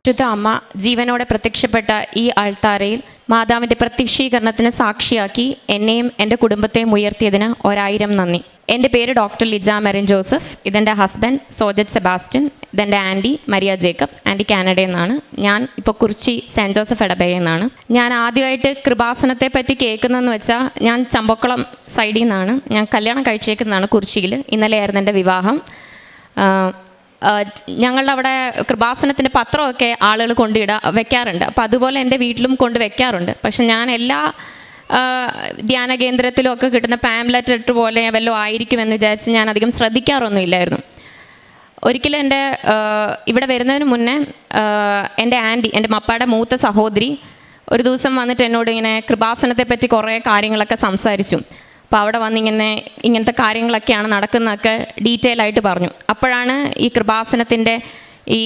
പരിശുദ്ധ അമ്മ ജീവനോടെ പ്രത്യക്ഷപ്പെട്ട ഈ ആൾത്താരയിൽ മാതാവിൻ്റെ പ്രത്യക്ഷീകരണത്തിന് സാക്ഷിയാക്കി എന്നെയും എൻ്റെ കുടുംബത്തെയും ഉയർത്തിയതിന് 1000 നന്ദി. എൻ്റെ പേര് ഡോക്ടർ ലിജ മെറിൻ ജോസഫ്. ഇതെൻ്റെ ഹസ്ബൻഡ് സോജറ്റ് സെബാസ്റ്റ്യൻ. ഇതെൻ്റെ ആൻറ്റി മരിയ ജേക്കബ്. ആൻറ്റി കാനഡയിൽ നിന്നാണ്. ഞാൻ ഇപ്പോൾ കുറിച്ചി സെൻറ്റ് ജോസഫ് ഇടബയിൽ നിന്നാണ്. ഞാൻ ആദ്യമായിട്ട് കൃപാസനത്തെ പറ്റി കേൾക്കുന്നതെന്ന് വെച്ചാൽ ഞാൻ ചമ്പക്കുളം സൈഡിൽ നിന്നാണ്. ഞാൻ കല്യാണം കഴിച്ചേക്കുന്നതാണ് കുറിച്ചിയിൽ. ഇന്നലെയായിരുന്നു എൻ്റെ വിവാഹം. ഞങ്ങളുടെ അവിടെ കൃപാസനത്തിൻ്റെ പത്രമൊക്കെ ആളുകൾ വെക്കാറുണ്ട്. അപ്പോൾ അതുപോലെ എൻ്റെ വീട്ടിലും കൊണ്ട് വെക്കാറുണ്ട്. പക്ഷെ ഞാൻ എല്ലാ ധ്യാന കേന്ദ്രത്തിലും ഒക്കെ കിട്ടുന്ന പാംലെറ്റ് പോലെ വല്ലതും ആയിരിക്കുമെന്ന് വിചാരിച്ച് ഞാൻ അധികം ശ്രദ്ധിക്കാറൊന്നുമില്ലായിരുന്നു. ഒരിക്കലും ഇവിടെ വരുന്നതിന് മുന്നേ എൻ്റെ ആൻറ്റി, എൻ്റെ മപ്പായുടെ മൂത്ത സഹോദരി ഒരു ദിവസം വന്നിട്ട് എന്നോട് ഇങ്ങനെ കൃപാസനത്തെ പറ്റി കുറേ കാര്യങ്ങളൊക്കെ സംസാരിച്ചു. അപ്പോൾ അവിടെ വന്ന് ഇങ്ങനത്തെ കാര്യങ്ങളൊക്കെയാണ് നടക്കുന്നതൊക്കെ ഡീറ്റെയിൽ ആയിട്ട് പറഞ്ഞു. അപ്പോഴാണ് ഈ കൃപാസനത്തിൻ്റെ ഈ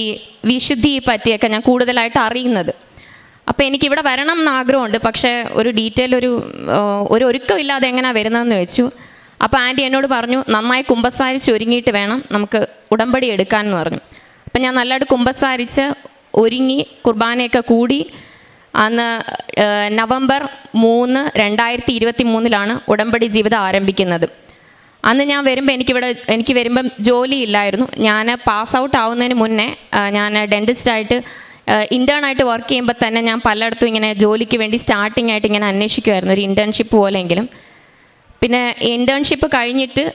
വിശുദ്ധിയെ പറ്റിയൊക്കെ ഞാൻ കൂടുതലായിട്ട് അറിയുന്നത്. അപ്പോൾ എനിക്കിവിടെ വരണം എന്ന് ആഗ്രഹമുണ്ട്. പക്ഷേ ഒരു ഡീറ്റെയിൽ ഒരു ഒരുക്കമില്ലാതെ എങ്ങനെയാണ് വരുന്നതെന്ന് ചോദിച്ചു. അപ്പോൾ ആൻറ്റി എന്നോട് പറഞ്ഞു, നന്നായി കുമ്പസാരിച്ച് ഒരുങ്ങിയിട്ട് വേണം നമുക്ക് ഉടമ്പടി എടുക്കാമെന്ന് പറഞ്ഞു. അപ്പം ഞാൻ നല്ലതായിട്ട് കുമ്പസാരിച്ച് ഒരുങ്ങി കുർബാനയൊക്കെ കൂടി അന്ന് നവംബർ 3, 2023 ഉടമ്പടി ജീവിതം ആരംഭിക്കുന്നത്. അന്ന് ഞാൻ വരുമ്പോൾ എനിക്ക് വരുമ്പം ജോലിയില്ലായിരുന്നു. ഞാൻ പാസ് ഔട്ട് ആവുന്നതിന് മുന്നേ ഞാൻ ഡെൻറ്റിസ്റ്റായിട്ട് ഇൻറ്റേണായിട്ട് വർക്ക് ചെയ്യുമ്പോൾ തന്നെ ഞാൻ പലയിടത്തും ഇങ്ങനെ ജോലിക്ക് വേണ്ടി സ്റ്റാർട്ടിംഗ് ആയിട്ട് ഇങ്ങനെ അന്വേഷിക്കുമായിരുന്നു, ഒരു ഇൻറ്റേൺഷിപ്പ് പോലെയെങ്കിലും. പിന്നെ ഇൻറ്റേൺഷിപ്പ് കഴിഞ്ഞിട്ട്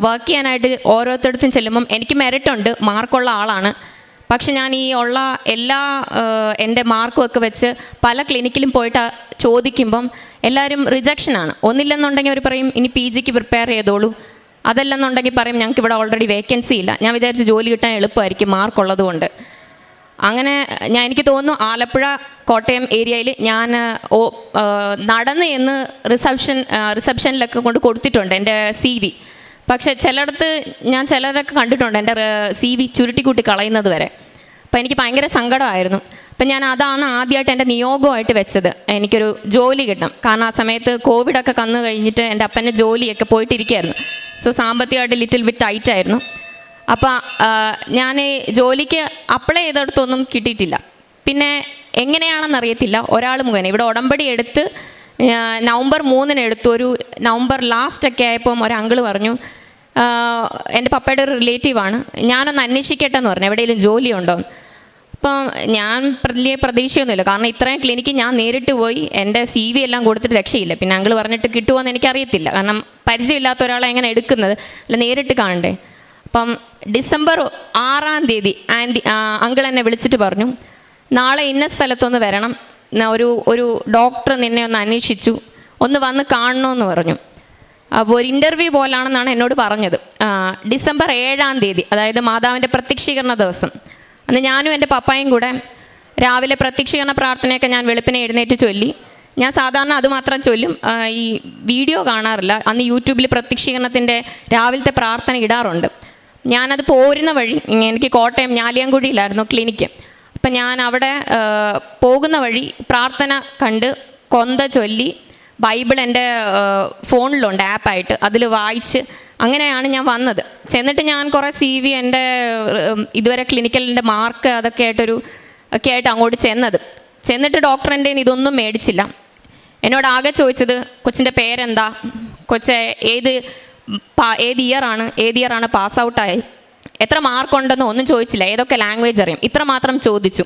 വർക്ക് ചെയ്യാനായിട്ട് ഓരോരുത്തടത്തും ചെല്ലുമ്പം എനിക്ക് മെറിറ്റുണ്ട്, മാർക്കുള്ള ആളാണ്. പക്ഷെ ഞാൻ ഈ ഉള്ള എല്ലാ എൻ്റെ മാർക്കും ഒക്കെ വെച്ച് പല ക്ലിനിക്കിലും പോയിട്ട് ചോദിക്കുമ്പം എല്ലാവരും റിജക്ഷനാണ്. ഒന്നില്ലെന്നുണ്ടെങ്കിൽ അവർ പറയും ഇനി PGക്ക് പ്രിപ്പയർ ചെയ്തോളൂ, അതല്ലെന്നുണ്ടെങ്കിൽ പറയും ഞങ്ങൾക്ക് ഇവിടെ ഓൾറെഡി വേക്കൻസി ഇല്ല. ഞാൻ വിചാരിച്ച് ജോലി കിട്ടാൻ എളുപ്പമായിരിക്കും മാർക്കുള്ളത് കൊണ്ട്. അങ്ങനെ എനിക്ക് തോന്നുന്നു ആലപ്പുഴ കോട്ടയം ഏരിയയിൽ ഞാൻ നടന്ന് എന്ന് റിസപ്ഷനിലൊക്കെ കൊണ്ട് കൊടുത്തിട്ടുണ്ട് എൻ്റെ CV. പക്ഷേ ചിലയിടത്ത് ഞാൻ ചിലരൊക്കെ കണ്ടിട്ടുണ്ട് എൻ്റെ CV ചുരുട്ടിക്കൂട്ടി കളയുന്നത് വരെ. അപ്പം എനിക്ക് ഭയങ്കര സങ്കടമായിരുന്നു. അപ്പം ഞാൻ അതാണ് ആദ്യമായിട്ട് എൻ്റെ നിയോഗമായിട്ട് വെച്ചത്, എനിക്കൊരു ജോലി കിട്ടണം. കാരണം ആ സമയത്ത് കോവിഡൊക്കെ കന്നു കഴിഞ്ഞിട്ട് എൻ്റെ അപ്പൻ്റെ ജോലിയൊക്കെ പോയിട്ടിരിക്കുകയായിരുന്നു. സോ സാമ്പത്തികമായിട്ട് ലിറ്റിൽ ബിറ്റ് ടൈറ്റായിരുന്നു. അപ്പോൾ ഞാൻ ജോലിക്ക് അപ്ലൈ ചെയ്തെടുത്തൊന്നും കിട്ടിയിട്ടില്ല. പിന്നെ എങ്ങനെയാണെന്നറിയത്തില്ല, ഒരാൾ മുഖേന ഇവിടെ ഉടമ്പടി എടുത്ത് നവംബർ 3 എടുത്തു. ഒരു നവംബർ ലാസ്റ്റൊക്കെ ആയപ്പം ഒരു അങ്കിള് പറഞ്ഞു, എൻ്റെ പപ്പയുടെ ഒരു റിലേറ്റീവാണ്, ഞാനൊന്ന് അന്വേഷിക്കട്ടെ എന്ന് പറഞ്ഞു എവിടെയെങ്കിലും ജോലിയുണ്ടോ. അപ്പം ഞാൻ വലിയ പ്രതീക്ഷയൊന്നുമില്ല, കാരണം ഇത്രയും ക്ലിനിക്ക് ഞാൻ നേരിട്ട് പോയി എൻ്റെ CV എല്ലാം കൊടുത്തിട്ട് രക്ഷയില്ല. പിന്നെ അങ്കിള് പറഞ്ഞിട്ട് കിട്ടുമോ എന്ന് എനിക്കറിയത്തില്ല, കാരണം പരിചയമില്ലാത്ത ഒരാളെ എങ്ങനെ എടുക്കുന്നത്, അല്ല നേരിട്ട് കാണണ്ടേ. അപ്പം ഡിസംബർ 6 അങ്കിൾ എന്നെ വിളിച്ചിട്ട് പറഞ്ഞു, നാളെ ഇന്ന സ്ഥലത്തൊന്ന് വരണം, ഒരു ഡോക്ടർ നിന്നെ ഒന്ന് അന്വേഷിച്ചു, ഒന്ന് വന്ന് കാണണമെന്ന് പറഞ്ഞു. അപ്പോൾ ഒരു ഇൻ്റർവ്യൂ പോലാണെന്നാണ് എന്നോട് പറഞ്ഞത്. ഡിസംബർ 7 അതായത് മാതാവിൻ്റെ പ്രത്യക്ഷീകരണ ദിവസം. അന്ന് ഞാനും എൻ്റെ പപ്പായും കൂടെ രാവിലെ പ്രത്യക്ഷീകരണ പ്രാർത്ഥനയൊക്കെ ഞാൻ വെളുപ്പിനെ എഴുന്നേറ്റ് ചൊല്ലി. ഞാൻ സാധാരണ അതുമാത്രം ചൊല്ലും, ഈ വീഡിയോ കാണാറില്ല. അന്ന് യൂട്യൂബിൽ പ്രത്യക്ഷീകരണത്തിൻ്റെ രാവിലത്തെ പ്രാർത്ഥന ഇടാറുണ്ട്. ഞാനത് പോരുന്ന വഴി, എനിക്ക് കോട്ടയം ഞാലിയാങ്കുഴിയിലായിരുന്നു ക്ലിനിക്ക്. അപ്പം ഞാൻ അവിടെ പോകുന്ന വഴി പ്രാർത്ഥന കണ്ട് കൊന്ത ചൊല്ലി ബൈബിൾ എൻ്റെ ഫോണിലുണ്ട് ആപ്പായിട്ട്, അതിൽ വായിച്ച് അങ്ങനെയാണ് ഞാൻ വന്നത്. ചെന്നിട്ട് ഞാൻ കുറേ CV എൻ്റെ ഇതുവരെ ക്ലിനിക്കലിൻ്റെ മാർക്ക് അതൊക്കെ ആയിട്ട് അങ്ങോട്ട് ചെന്നിട്ട് ഡോക്ടറിൻ്റെ ഇതൊന്നും മേടിച്ചില്ല. എന്നോട് ആകെ ചോദിച്ചത് കൊച്ചിൻ്റെ പേരെന്താ, കൊച്ച് ഏത് ഇയറാണ് പാസ് ഔട്ടായി, എത്ര മാർക്കുണ്ടെന്നോ ഒന്നും ചോദിച്ചില്ല, ഏതൊക്കെ ലാംഗ്വേജ് അറിയും, ഇത്ര മാത്രം ചോദിച്ചു.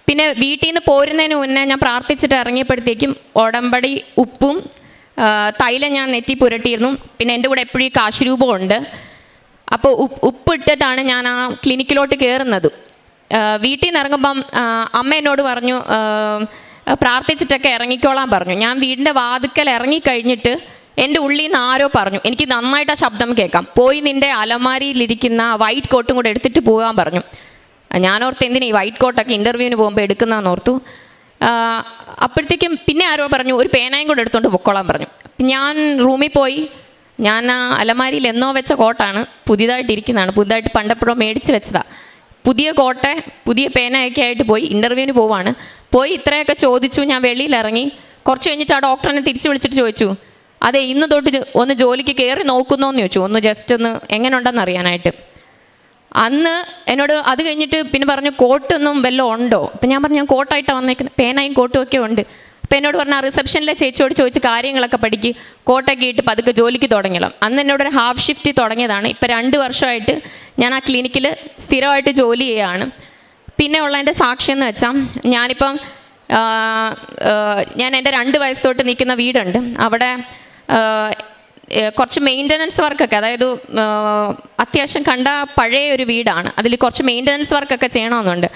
പിന്നെ വീട്ടിൽ നിന്ന് പോരുന്നതിന് മുന്നേ ഞാൻ പ്രാർത്ഥിച്ചിട്ട് ഇറങ്ങിയപ്പോഴത്തേക്കും ഉടമ്പടി ഉപ്പും തൈലം ഞാൻ നെറ്റി പുരട്ടിയിരുന്നു. പിന്നെ എൻ്റെ കൂടെ എപ്പോഴും കാശുരൂപമുണ്ട്. അപ്പോൾ ഉപ്പിട്ടിട്ടാണ് ഞാൻ ആ ക്ലിനിക്കിലോട്ട് കയറുന്നത്. വീട്ടിൽ നിന്ന് ഇറങ്ങുമ്പം അമ്മ എന്നോട് പറഞ്ഞു, പ്രാർത്ഥിച്ചിട്ടൊക്കെ ഇറങ്ങിക്കോളാൻ പറഞ്ഞു. ഞാൻ വീടിൻ്റെ വാതിക്കൽ ഇറങ്ങിക്കഴിഞ്ഞിട്ട് എൻ്റെ ഉള്ളിൽ നിന്ന് ആരോ പറഞ്ഞു, എനിക്ക് നന്നായിട്ട് ആ ശബ്ദം കേൾക്കാം, പോയി നിൻ്റെ അലമാരിയിലിരിക്കുന്ന വൈറ്റ് കോട്ടും കൂടെ എടുത്തിട്ട് പോകാൻ പറഞ്ഞു. ഞാനോർത്ത് എന്തിനാ ഈ വൈറ്റ് കോട്ടൊക്കെ ഇൻ്റർവ്യൂവിന് പോകുമ്പോൾ എടുക്കുന്നതെന്ന് ഓർത്തു. അപ്പോഴത്തേക്കും പിന്നെ ആരോ പറഞ്ഞു ഒരു പേനയും കൂടെ എടുത്തുകൊണ്ട് പൊക്കോളാൻ പറഞ്ഞു. ഞാൻ റൂമിൽ പോയി, ഞാൻ ആ അലമാരിയിൽ എന്നോ വെച്ച കോട്ടാണ്, പുതിയതായിട്ടിരിക്കുന്നതാണ്, പുതിയതായിട്ട് പണ്ടെപ്പോഴോ മേടിച്ച് വെച്ചതാണ്. പുതിയ കോട്ട് പുതിയ പേനയൊക്കെ ആയിട്ട് പോയി ഇൻ്റർവ്യൂവിന് പോവാണ്. പോയി ഇത്രയൊക്കെ ചോദിച്ചു. ഞാൻ വെളിയിലിറങ്ങി. കുറച്ച് കഴിഞ്ഞിട്ട് ആ ഡോക്ടറിനെ തിരിച്ച് വിളിച്ചിട്ട് ചോദിച്ചു, അതെ ഇന്ന് തൊട്ട് ഒന്ന് ജോലിക്ക് കയറി നോക്കുന്നോന്ന് ചോദിച്ചു, ഒന്ന് ജസ്റ്റ് ഒന്ന് എങ്ങനെ ഉണ്ടെന്ന് അറിയാനായിട്ട്. അന്ന് എന്നോട് അത് കഴിഞ്ഞിട്ട് പിന്നെ പറഞ്ഞു കോട്ടൊന്നും വല്ലതും ഉണ്ടോ. അപ്പം ഞാൻ പറഞ്ഞു ഞാൻ കോട്ടായിട്ടാണ് വന്നേക്കുന്നത്, പേനയും കോട്ടും ഒക്കെ ഉണ്ട്. അപ്പം എന്നോട് പറഞ്ഞു ആ റിസപ്ഷനിലെ ചേച്ചിയോട് ചോദിച്ച് കാര്യങ്ങളൊക്കെ പഠിക്ക്, കോട്ടൊക്കെ ഇട്ട് പതുക്കെ ജോലിക്ക് തുടങ്ങണം. അന്ന് എന്നോടൊരു ഹാഫ് ഷിഫ്റ്റ് തുടങ്ങിയതാണ്. ഇപ്പം 2 വർഷമായിട്ട് ഞാൻ ആ ക്ലിനിക്കിൽ സ്ഥിരമായിട്ട് ജോലി ചെയ്യുകയാണ്. പിന്നെ ഉള്ളതിൻ്റെ സാക്ഷ്യം എന്ന് വെച്ചാൽ ഞാനിപ്പം ഞാൻ എൻ്റെ 2 വയസ്സ് തൊട്ട് നിൽക്കുന്ന വീടുണ്ട്. അവിടെ കുറച്ച് മെയിൻ്റനൻസ് വർക്കൊക്കെ, അതായത് അത്യാവശ്യം കണ്ട പഴയ ഒരു വീടാണ്, അതിൽ കുറച്ച് മെയിൻ്റനൻസ് വർക്കൊക്കെ ചെയ്യണമെന്നുണ്ട്.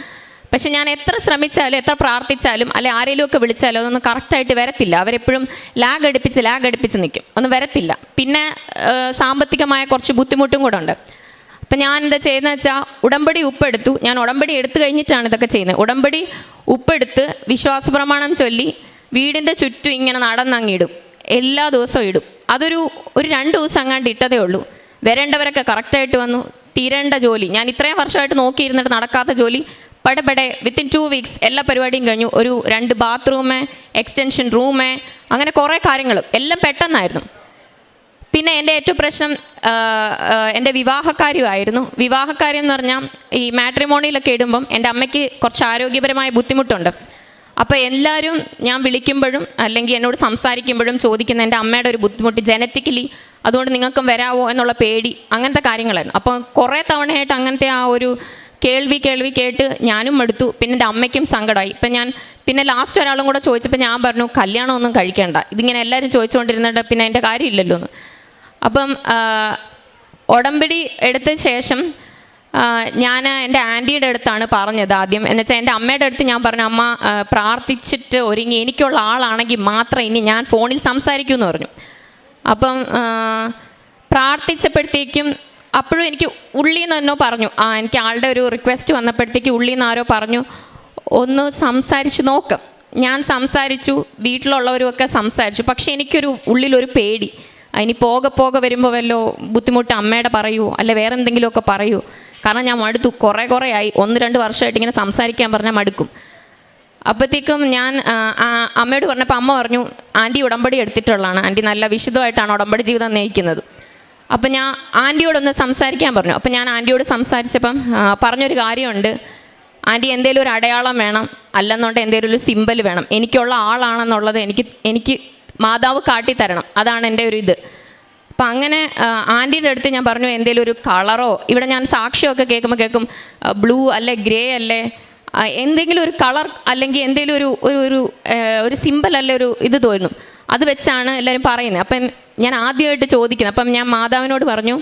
പക്ഷെ ഞാൻ എത്ര ശ്രമിച്ചാലും എത്ര പ്രാർത്ഥിച്ചാലും അല്ലെ ആരെങ്കിലും ഒക്കെ വിളിച്ചാലും അതൊന്നും കറക്റ്റായിട്ട് വരത്തില്ല. അവരെപ്പോഴും ലാഗ് അടുപ്പിച്ച് നിൽക്കും, ഒന്നും വരത്തില്ല. പിന്നെ സാമ്പത്തികമായ കുറച്ച് ബുദ്ധിമുട്ടും കൂടെ ഉണ്ട്. അപ്പം ഞാൻ എന്താ ചെയ്യുന്നത് വെച്ചാൽ ഉടമ്പടി ഉപ്പെടുത്തു. ഞാൻ ഉടമ്പടി എടുത്തു കഴിഞ്ഞിട്ടാണ് ഇതൊക്കെ ചെയ്യുന്നത്. ഉടമ്പടി ഉപ്പെടുത്ത് വിശ്വാസ പ്രമാണം ചൊല്ലി വീടിൻ്റെ ചുറ്റും ഇങ്ങനെ നടന്നങ്ങിടും, എല്ലാ ദിവസവും ഇടും. അതൊരു 2 ദിവസം അങ്ങാണ്ട് ഇട്ടതേ ഉള്ളൂ. വരേണ്ടവരൊക്കെ കറക്റ്റായിട്ട് വന്നു. തീരേണ്ട ജോലി, ഞാൻ ഇത്രയും വർഷമായിട്ട് നോക്കിയിരുന്നിട്ട് നടക്കാത്ത ജോലി പടപടെ വിത്തിൻ 2 വീക്സ് എല്ലാ പരിപാടിയും കഴിഞ്ഞു. ഒരു 2 ബാത്റൂമ്, എക്സ്റ്റൻഷൻ റൂമ്, അങ്ങനെ കുറേ കാര്യങ്ങളും എല്ലാം പെട്ടെന്നായിരുന്നു. പിന്നെ എൻ്റെ ഏറ്റവും പ്രശ്നം എൻ്റെ വിവാഹക്കാര്യമായിരുന്നു. വിവാഹക്കാര്യം എന്ന് പറഞ്ഞാൽ ഈ മാട്രിമോണിയിലൊക്കെ ഇടുമ്പം എൻ്റെ അമ്മയ്ക്ക് കുറച്ച് ആരോഗ്യപരമായ ബുദ്ധിമുട്ടുണ്ട്. അപ്പോൾ എല്ലാവരും ഞാൻ വിളിക്കുമ്പോഴും അല്ലെങ്കിൽ എന്നോട് സംസാരിക്കുമ്പോഴും ചോദിക്കുന്ന എൻ്റെ അമ്മയുടെ ഒരു ബുദ്ധിമുട്ട് ജനറ്റിക്കലി, അതുകൊണ്ട് നിങ്ങൾക്കും വരാവോ എന്നുള്ള പേടി, അങ്ങനത്തെ കാര്യങ്ങളായിരുന്നു. അപ്പോൾ കുറേ തവണയായിട്ട് അങ്ങനത്തെ ആ ഒരു കേൾവി കേട്ട് ഞാനും എടുത്തു. പിന്നെ എൻ്റെ അമ്മയ്ക്കും സങ്കടമായി. ഇപ്പം ഞാൻ പിന്നെ ലാസ്റ്റ് ഒരാളും കൂടെ ചോദിച്ചപ്പോൾ ഞാൻ പറഞ്ഞു കല്യാണമൊന്നും കഴിക്കേണ്ട, ഇതിങ്ങനെ എല്ലാവരും ചോദിച്ചുകൊണ്ടിരുന്നിട്ട് പിന്നെ എൻ്റെ കാര്യമില്ലല്ലോ എന്ന്. അപ്പം ഉടമ്പടി എടുത്ത ശേഷം ഞാൻ എൻ്റെ ആൻറ്റിയുടെ അടുത്താണ് പറഞ്ഞത് ആദ്യം. എന്നുവെച്ചാൽ എൻ്റെ അമ്മയുടെ അടുത്ത് ഞാൻ പറഞ്ഞു, അമ്മ പ്രാർത്ഥിച്ചിട്ട് ഒരുങ്ങി എനിക്കുള്ള ആളാണെങ്കിൽ മാത്രം ഇനി ഞാൻ ഫോണിൽ സംസാരിക്കൂ എന്ന് പറഞ്ഞു. അപ്പം പ്രാർത്ഥിച്ചപ്പോഴത്തേക്കും അപ്പോഴും എനിക്ക് ഉള്ളിൽ നിന്ന് എന്നോ പറഞ്ഞു, എനിക്ക് ആളുടെ ഒരു റിക്വസ്റ്റ് വന്നപ്പോഴത്തേക്ക് ഉള്ളിൽ നിന്ന് ആരോ പറഞ്ഞു ഒന്ന് സംസാരിച്ച് നോക്കാം. ഞാൻ സംസാരിച്ചു, വീട്ടിലുള്ളവരുമൊക്കെ സംസാരിച്ചു. പക്ഷേ എനിക്കൊരു ഉള്ളിലൊരു പേടി, ഇനി പോകെ വരുമ്പോൾ വല്ലോ ബുദ്ധിമുട്ട് അമ്മയുടെ പറയൂ അല്ലെ വേറെ എന്തെങ്കിലുമൊക്കെ പറയൂ. കാരണം ഞാൻ മടുത്തു, കുറേ ആയി 1-2 വർഷമായിട്ട് ഇങ്ങനെ സംസാരിക്കാൻ പറഞ്ഞാൽ മടുക്കും. അപ്പോഴത്തേക്കും ഞാൻ അമ്മയോട് പറഞ്ഞപ്പോൾ അമ്മ പറഞ്ഞു ആൻറ്റി ഉടമ്പടി എടുത്തിട്ടുള്ളതാണ്, ആൻറ്റി നല്ല വിശുദ്ധമായിട്ടാണ് ഉടമ്പടി ജീവിതം നയിക്കുന്നത്. അപ്പം ഞാൻ ആൻറ്റിയോടൊന്ന് സംസാരിക്കാൻ പറഞ്ഞു. അപ്പം ഞാൻ ആൻറ്റിയോട് സംസാരിച്ചപ്പം പറഞ്ഞൊരു കാര്യമുണ്ട്, ആൻറ്റി എന്തേലും ഒരു അടയാളം വേണം, അല്ലെന്നുണ്ടെങ്കിൽ എന്തേലും ഒരു സിമ്പൽ വേണം, എനിക്കുള്ള ആളാണെന്നുള്ളത് എനിക്ക് മാതാവ് കാട്ടിത്തരണം, അതാണ് എൻ്റെ ഒരു ഇത്. അപ്പം അങ്ങനെ ആൻറ്റീൻ്റെ അടുത്ത് ഞാൻ പറഞ്ഞു എന്തെങ്കിലും ഒരു കളറോ, ഇവിടെ ഞാൻ സാക്ഷ്യമൊക്കെ കേൾക്കും ബ്ലൂ അല്ലെ ഗ്രേ അല്ലേ എന്തെങ്കിലും ഒരു കളർ അല്ലെങ്കിൽ എന്തെങ്കിലും ഒരു സിമ്പിൾ അല്ലെ ഒരു ഇത് തോന്നും, അത് വെച്ചാണ് എല്ലാവരും പറയുന്നത്. അപ്പം ഞാൻ ആദ്യമായിട്ട് ചോദിക്കുന്നത്, അപ്പം ഞാൻ മാതാവിനോട് പറഞ്ഞു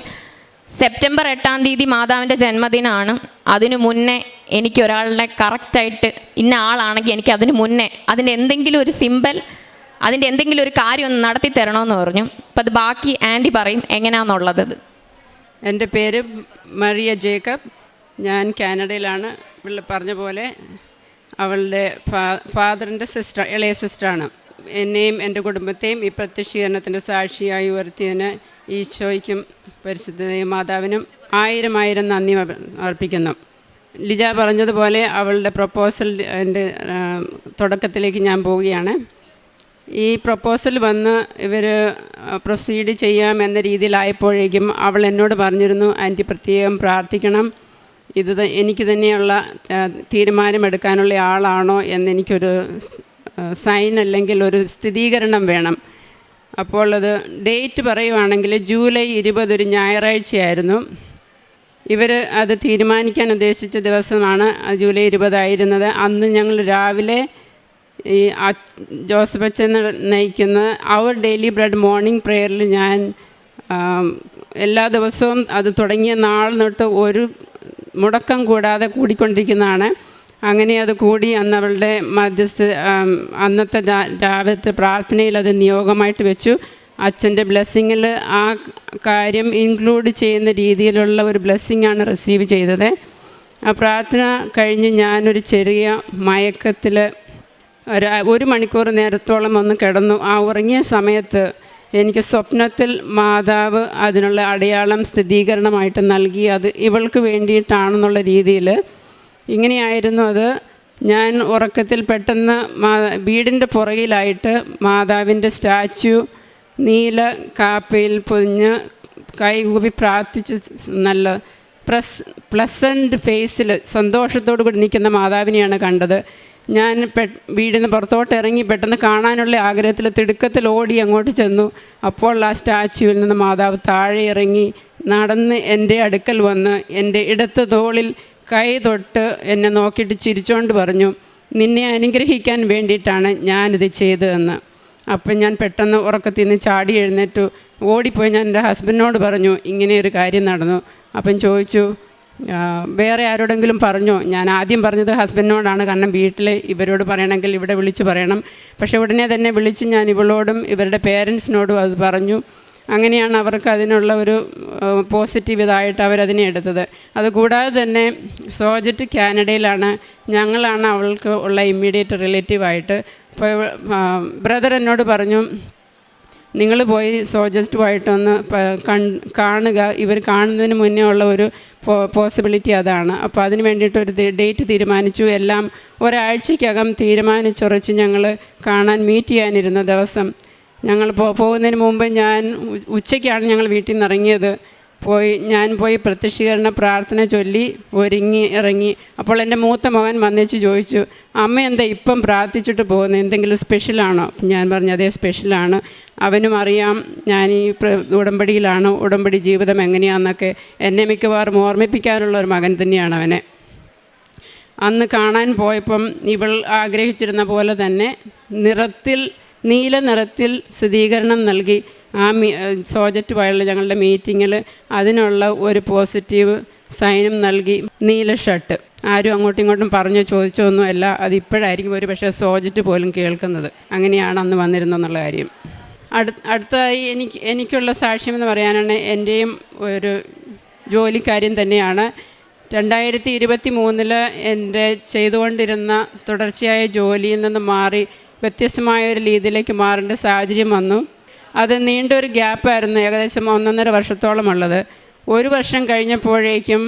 സെപ്റ്റംബർ 8-ാം തീയതി മാതാവിൻ്റെ ജന്മദിനമാണ്, അതിനു മുന്നേ എനിക്കൊരാളുടെ കറക്റ്റായിട്ട് ഇന്ന ആളാണെങ്കിൽ എനിക്ക് അതിന് മുന്നേ അതിൻ്റെ എന്തെങ്കിലും ഒരു സിമ്പിൾ, അതിൻ്റെ എന്തെങ്കിലും ഒരു കാര്യം ഒന്ന് നടത്തി തരണമെന്ന് പറഞ്ഞു. അപ്പം അത് ബാക്കി ആൻറ്റി പറയും എങ്ങനെയാണെന്നുള്ളത്. എൻ്റെ പേര് മറിയ ജേക്കബ്, ഞാൻ കാനഡയിലാണ്. പറഞ്ഞ പോലെ അവളുടെ ഫാദറിൻ്റെ സിസ്റ്റർ, ഇളയ സിസ്റ്ററാണ്. എന്നെയും എൻ്റെ കുടുംബത്തെയും ഈ പ്രത്യക്ഷീകരണത്തിൻ്റെ സാക്ഷിയായി ഉയർത്തിയതിന് ഈശോയ്ക്കും പരിശുദ്ധ മാതാവിനും 1000 നന്ദി അർപ്പിക്കുന്നു. ലിജ പറഞ്ഞതുപോലെ അവളുടെ പ്രപ്പോസൽ എൻ്റെ തുടക്കത്തിലേക്ക് ഞാൻ പോവുകയാണ്. ഈ പ്രപ്പോസൽ വന്ന് ഇവർ പ്രൊസീഡ് ചെയ്യാമെന്ന രീതിയിലായപ്പോഴേക്കും അവൾ എന്നോട് പറഞ്ഞിരുന്നു, ആൻറ്റി പ്രത്യേകം പ്രാർത്ഥിക്കണം, എനിക്ക് തന്നെയുള്ള തീരുമാനമെടുക്കാനുള്ള ആളാണോ എന്നെനിക്കൊരു സൈൻ അല്ലെങ്കിൽ ഒരു സ്ഥിരീകരണം വേണം. അപ്പോൾ അത് ഡേറ്റ് പറയുവാണെങ്കിൽ ജൂലൈ 20 ഒരു ഞായറാഴ്ചയായിരുന്നു. ഇവർ അത് തീരുമാനിക്കാൻ ഉദ്ദേശിച്ച ദിവസമാണ് ജൂലൈ 20 ആയിരുന്നത്. അന്ന് ഞങ്ങൾ രാവിലെ ഈ ജോസഫ് അച്ഛൻ നയിക്കുന്ന അവർ ഡെയിലി ബ്രെഡ് മോർണിംഗ് പ്രേയറിൽ ഞാൻ എല്ലാ ദിവസവും അത് തുടങ്ങിയ നാൾ തൊട്ട് ഒരു മുടക്കം കൂടാതെ കൂടിക്കൊണ്ടിരിക്കുന്നതാണ്. അങ്ങനെ അത് കൂടി അന്ന് അവളുടെ അന്നത്തെ രാവിലത്തെ പ്രാർത്ഥനയിൽ അത് നിയോഗമായിട്ട് വെച്ചു. അച്ഛൻ്റെ ബ്ലെസ്സിങ്ങിൽ ആ കാര്യം ഇൻക്ലൂഡ് ചെയ്യുന്ന രീതിയിലുള്ള ഒരു ബ്ലെസ്സിങ്ങാണ് റിസീവ് ചെയ്തത്. ആ പ്രാർത്ഥന കഴിഞ്ഞ് ഞാനൊരു ചെറിയ മയക്കത്തിൽ 1 മണിക്കൂർ നേരത്തോളം ഒന്ന് കിടന്നു. ആ ഉറങ്ങിയ സമയത്ത് എനിക്ക് സ്വപ്നത്തിൽ മാതാവ് അതിനുള്ള അടയാളം സ്ഥിരീകരണമായിട്ട് നൽകി. അത് ഇവൾക്ക് വേണ്ടിയിട്ടാണെന്നുള്ള രീതിയിൽ ഇങ്ങനെയായിരുന്നു അത്. ഞാൻ ഉറക്കത്തിൽ പെട്ടെന്ന് വീടിൻ്റെ പുറകിലായിട്ട് മാതാവിൻ്റെ സ്റ്റാച്യു നീല കാപ്പയിൽ പൊതിഞ്ഞ് കൈകൂപ്പി പ്രാർത്ഥിച്ച് നല്ല പ്ലസൻറ്റ് ഫേസിൽ സന്തോഷത്തോടു കൂടി നിൽക്കുന്ന മാതാവിനെയാണ് കണ്ടത്. ഞാൻ വീടിന് പുറത്തോട്ട് ഇറങ്ങി പെട്ടെന്ന് കാണാനുള്ള ആഗ്രഹത്തിൽ തിടുക്കത്തിൽ ഓടി അങ്ങോട്ട് ചെന്നു. അപ്പോൾ ആ സ്റ്റാച്യുവിൽ നിന്ന് മാതാവ് താഴെ ഇറങ്ങി നടന്ന് എൻ്റെ അടുക്കൽ വന്ന് എൻ്റെ ഇടത്ത് തോളിൽ കൈ തൊട്ട് എന്നെ നോക്കിയിട്ട് ചിരിച്ചുകൊണ്ട് പറഞ്ഞു, നിന്നെ അനുഗ്രഹിക്കാൻ വേണ്ടിയിട്ടാണ് ഞാനിത് ചെയ്തതെന്ന്. അപ്പം ഞാൻ പെട്ടെന്ന് ഉറക്കത്തിൽ നിന്ന് ചാടി എഴുന്നേറ്റു. ഓടിപ്പോയി ഞാൻ എൻ്റെ ഹസ്ബൻഡിനോട് പറഞ്ഞു, ഇങ്ങനെയൊരു കാര്യം നടന്നു. അപ്പം ചോദിച്ചു, വേറെ ആരോടെങ്കിലും പറഞ്ഞോ? ഞാൻ ആദ്യം പറഞ്ഞത് ഹസ്ബൻഡിനോടാണ്, കാരണം വീട്ടിൽ ഇവരോട് പറയണമെങ്കിൽ ഇവിടെ വിളിച്ച് പറയണം. പക്ഷേ ഉടനെ തന്നെ വിളിച്ച് ഞാൻ ഇവളോടും ഇവരുടെ പേരൻസിനോടും അത് പറഞ്ഞു. അങ്ങനെയാണ് അവർക്ക് അതിനുള്ള ഒരു പോസിറ്റീവ് ഇതായിട്ട് അവരതിനെ എടുത്തത്. അതുകൂടാതെ തന്നെ സോജറ്റ് കാനഡയിലാണ്, ഞങ്ങളാണ് അവൾക്ക് ഉള്ള ഇമ്മീഡിയറ്റ് റിലേറ്റീവായിട്ട്. അപ്പോൾ ബ്രദർ എന്നോട് പറഞ്ഞു, നിങ്ങൾ പോയി സോജസ്റ്റുമായിട്ടൊന്ന് കാണുക, ഇവർ കാണുന്നതിന് മുന്നേ ഉള്ള ഒരു പോസിബിലിറ്റി അതാണ്. അപ്പോൾ അതിന് വേണ്ടിയിട്ടൊരു ഡേറ്റ് തീരുമാനിച്ചു. എല്ലാം ഒരാഴ്ചയ്ക്കകം തീരുമാനിച്ചുറച്ച് ഞങ്ങൾ കാണാൻ മീറ്റ് ചെയ്യാനിരുന്ന ദിവസം ഞങ്ങൾ പോകുന്നതിന് മുമ്പ് ഉച്ചയ്ക്കാണ് ഞങ്ങൾ വീട്ടിൽ നിന്ന് ഇറങ്ങിയത്. ഞാൻ പോയി പ്രത്യക്ഷീകരണ പ്രാർത്ഥന ചൊല്ലി ഇറങ്ങി. അപ്പോൾ എൻ്റെ മൂത്ത മകൻ വന്നേച്ച് ചോദിച്ചു, അമ്മ എന്താ ഇപ്പം പ്രാർത്ഥിച്ചിട്ട് പോകുന്നത്, എന്തെങ്കിലും സ്പെഷ്യലാണോ? ഞാൻ പറഞ്ഞു, അതേ സ്പെഷ്യലാണ്. അവനും അറിയാം ഞാൻ ഈ ഉടമ്പടിയിലാണ്, ഉടമ്പടി ജീവിതം എങ്ങനെയാണെന്നൊക്കെ എന്നെ മിക്കവാറും ഓർമ്മിപ്പിക്കാനുള്ള ഒരു മകൻ തന്നെയാണ് അവനെ. അന്ന് കാണാൻ പോയപ്പം ഇവൾ ആഗ്രഹിച്ചിരുന്ന പോലെ തന്നെ നീല നിറത്തിൽ സ്ഥിരീകരണം നൽകി. ആ സോജറ്റുമായുള്ള ഞങ്ങളുടെ മീറ്റിങ്ങിൽ അതിനുള്ള ഒരു പോസിറ്റീവ് സൈനും നൽകി. നീല ഷർട്ട്, ആരും അങ്ങോട്ടും ഇങ്ങോട്ടും ചോദിച്ചൊന്നുമല്ല, അതിപ്പോഴായിരിക്കും ഒരു പക്ഷേ സോജറ്റ് പോലും കേൾക്കുന്നത്. അങ്ങനെയാണ് അന്ന് വന്നിരുന്നെന്നുള്ള കാര്യം. അടുത്തതായി എനിക്കുള്ള സാക്ഷ്യമെന്ന് പറയാനാണ് എൻ്റെയും ഒരു ജോലിക്കാര്യം തന്നെയാണ്. 2023 എൻ്റെ ചെയ്തുകൊണ്ടിരുന്ന തുടർച്ചയായ ജോലിയിൽ നിന്ന് മാറി വ്യത്യസ്തമായ ഒരു രീതിയിലേക്ക് മാറേണ്ട സാഹചര്യം വന്നു. അത് നീണ്ടൊരു ഗ്യാപ്പായിരുന്നു, ഏകദേശം 1.5 വർഷത്തോളമുള്ളത്. 1 വർഷം കഴിഞ്ഞപ്പോഴേക്കും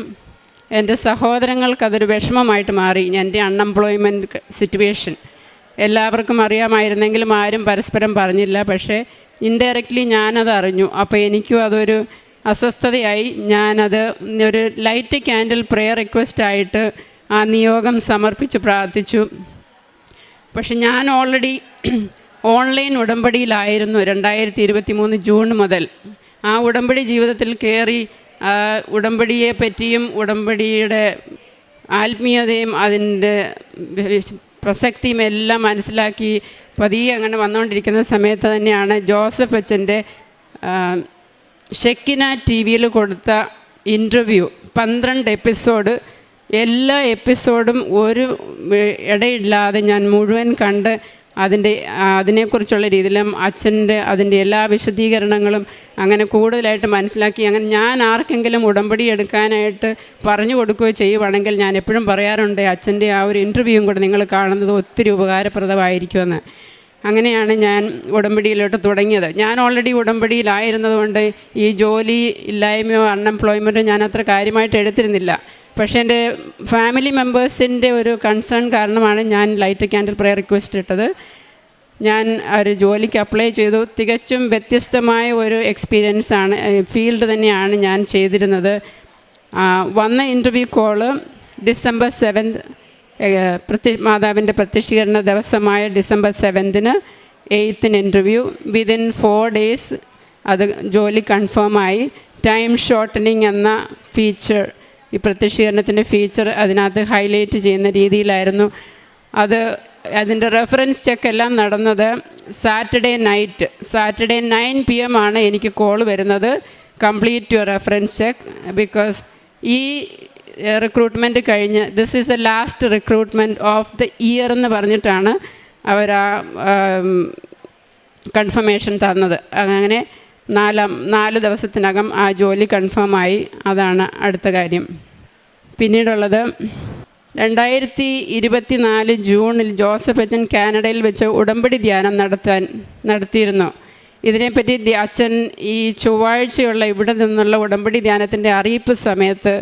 എൻ്റെ സഹോദരങ്ങൾക്കതൊരു വിഷമമായിട്ട് മാറി. എൻ്റെ അൺഎംപ്ലോയ്മെൻറ്റ് സിറ്റുവേഷൻ എല്ലാവർക്കും അറിയാമായിരുന്നെങ്കിലും ആരും പരസ്പരം പറഞ്ഞില്ല. പക്ഷേ ഇൻഡയറക്റ്റ്ലി ഞാനത് അറിഞ്ഞു. അപ്പോൾ എനിക്കും അതൊരു അസ്വസ്ഥതയായി. ഞാനത് ഒരു ലൈറ്റ് ക്യാൻഡിൽ പ്രെയർ റിക്വസ്റ്റായിട്ട് ആ നിയോഗം സമർപ്പിച്ച് പ്രാർത്ഥിച്ചു. പക്ഷെ ഞാൻ ഓൾറെഡി ഓൺലൈൻ ഉടമ്പടിയിലായിരുന്നു 2023 ജൂൺ മുതൽ. ആ ഉടമ്പടി ജീവിതത്തിൽ കയറി ഉടമ്പടിയെ പറ്റിയും ഉടമ്പടിയുടെ ആത്മീയതയും അതിൻ്റെ പ്രസക്തിയും എല്ലാം മനസ്സിലാക്കി പതിയെ അങ്ങനെ വന്നുകൊണ്ടിരിക്കുന്ന സമയത്ത് തന്നെയാണ് ജോസഫ് അച്ഛൻ്റെ ഷെക്കിന TV കൊടുത്ത ഇൻ്റർവ്യൂ 12 എപ്പിസോഡ്, എല്ലാ എപ്പിസോഡും ഒരു ഇടയില്ലാതെ ഞാൻ മുഴുവൻ കണ്ട് അതിനെക്കുറിച്ചുള്ള രീതിയിലും അതിൻ്റെ എല്ലാ വിശദീകരണങ്ങളും അങ്ങനെ കൂടുതലായിട്ട് മനസ്സിലാക്കി. അങ്ങനെ ഞാൻ ആർക്കെങ്കിലും ഉടമ്പടി എടുക്കാനായിട്ട് പറഞ്ഞു കൊടുക്കുകയോ ചെയ്യുവാണെങ്കിൽ ഞാൻ എപ്പോഴും പറയാറുണ്ട്, അച്ഛൻ്റെ ആ ഒരു ഇൻ്റർവ്യൂവും കൂടെ നിങ്ങൾ കാണുന്നത് ഒത്തിരി ഉപകാരപ്രദമായിരിക്കുമെന്ന്. അങ്ങനെയാണ് ഞാൻ ഉടമ്പടിയിലോട്ട് തുടങ്ങിയത്. ഞാൻ ഓൾറെഡി ഉടമ്പടിയിലായിരുന്നതുകൊണ്ട് ഈ ജോലി ഇല്ലായ്മയോ അൺഎംപ്ലോയ്മെൻറ്റോ ഞാൻ അത്ര കാര്യമായിട്ട് എടുത്തിരുന്നില്ല. പക്ഷേ എൻ്റെ ഫാമിലി മെമ്പേഴ്സിൻ്റെ ഒരു കൺസേൺ കാരണമാണ് ഞാൻ ലൈറ്റ് ക്യാൻഡിൽ പ്രെയർ റിക്വസ്റ്റ് ഇട്ടത്. ഞാൻ ഒരു ജോലിക്ക് അപ്ലൈ ചെയ്തു. തികച്ചും വ്യത്യസ്തമായ ഒരു എക്സ്പീരിയൻസാണ്, ഫീൽഡ് തന്നെയാണ് ഞാൻ ചെയ്തിരുന്നത്. വന്ന ഇൻ്റർവ്യൂ കോള് December 7th, മാതാവിൻ്റെ പ്രത്യക്ഷീകരണ ദിവസമായ December 7th 8th interview. Within 4 days അത് ജോലി കൺഫേമായി. ടൈം ഷോർട്ടനിങ് എന്ന ഫീച്ചർ, ഈ പ്രത്യക്ഷീകരണത്തിൻ്റെ ഫീച്ചർ അതിനകത്ത് ഹൈലൈറ്റ് ചെയ്യുന്ന രീതിയിലായിരുന്നു അത്. അതിൻ്റെ റെഫറൻസ് ചെക്ക് എല്ലാം നടന്നത് സാറ്റർഡേ 9 PM ആണ് എനിക്ക് കോൾ വരുന്നത്. Complete your reference check, because ഈ റിക്രൂട്ട്മെൻറ്റ് കഴിഞ്ഞ് this is the last recruitment of the year എന്ന് പറഞ്ഞിട്ടാണ് അവർ ആ കൺഫർമേഷൻ തന്നത്. അങ്ങനെ 4 ദിവസത്തിനകം ആ ജോലി കൺഫേമായി. അതാണ് അടുത്ത കാര്യം. പിന്നീടുള്ളത് 2024 ജൂണിൽ ജോസഫ് അച്ഛൻ കാനഡയിൽ വെച്ച് ഉടമ്പടി ധ്യാനം നടത്തിയിരുന്നു. ഇതിനെപ്പറ്റി അച്ഛൻ ഈ ചൊവ്വാഴ്ചയുള്ള ഇവിടെ നിന്നുള്ള ഉടമ്പടി ധ്യാനത്തിൻ്റെ അറിയിപ്പ് സമയത്ത്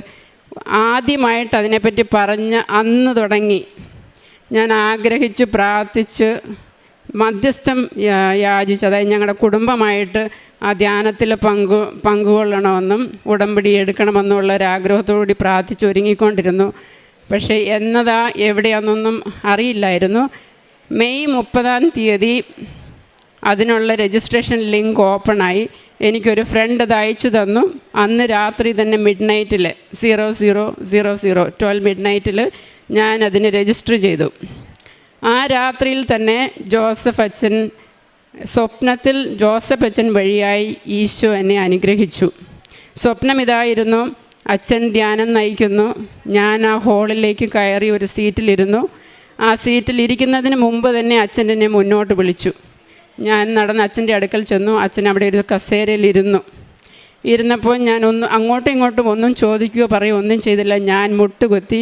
ആദ്യമായിട്ട് അതിനെപ്പറ്റി പറഞ്ഞ് അന്ന് തുടങ്ങി ഞാൻ ആഗ്രഹിച്ച് പ്രാർത്ഥിച്ച് മധ്യസ്ഥം യാചിച്ചു. അതായത് ഞങ്ങളുടെ കുടുംബമായിട്ട് ആ ധ്യാനത്തിൽ പങ്കുകൊള്ളണമെന്നും ഉടമ്പടി എടുക്കണമെന്നുള്ള ഒരാഗ്രഹത്തോടുകൂടി പ്രാർത്ഥിച്ചൊരുങ്ങിക്കൊണ്ടിരുന്നു. പക്ഷേ എന്നതാ എവിടെയാണെന്നൊന്നും അറിയില്ലായിരുന്നു. മെയ് 30 അതിനുള്ള രജിസ്ട്രേഷൻ ലിങ്ക് ഓപ്പണായി. എനിക്കൊരു ഫ്രണ്ട് അത് അയച്ചു തന്നു. അന്ന് രാത്രി തന്നെ മിഡ്നൈറ്റിൽ 00:00 മിഡ്നൈറ്റിൽ ഞാൻ അതിന് രജിസ്റ്റർ ചെയ്തു. ആ രാത്രിയിൽ തന്നെ സ്വപ്നത്തിൽ ജോസഫ് അച്ഛൻ വഴിയായി ഈശോ എന്നെ അനുഗ്രഹിച്ചു. സ്വപ്നം ഇതായിരുന്നു: അച്ഛൻ ധ്യാനം നയിക്കുന്നു. ഞാൻ ആ ഹാളിലേക്ക് കയറി ഒരു സീറ്റിലിരുന്നു. ആ സീറ്റിൽ ഇരിക്കുന്നതിന് മുമ്പ് തന്നെ അച്ഛൻ എന്നെ മുന്നോട്ട് വിളിച്ചു. ഞാൻ നടന്ന് അച്ഛൻ്റെ അടുക്കൽ ചെന്നു. അച്ഛൻ അവിടെ ഒരു കസേരയിലിരുന്നു. ഇരുന്നപ്പോൾ ഞാൻ അങ്ങോട്ടും ഇങ്ങോട്ടും ഒന്നും ചോദിക്കുകയോ പറയുകയോ ഒന്നും ചെയ്തില്ല. ഞാൻ മുട്ടുകുത്തി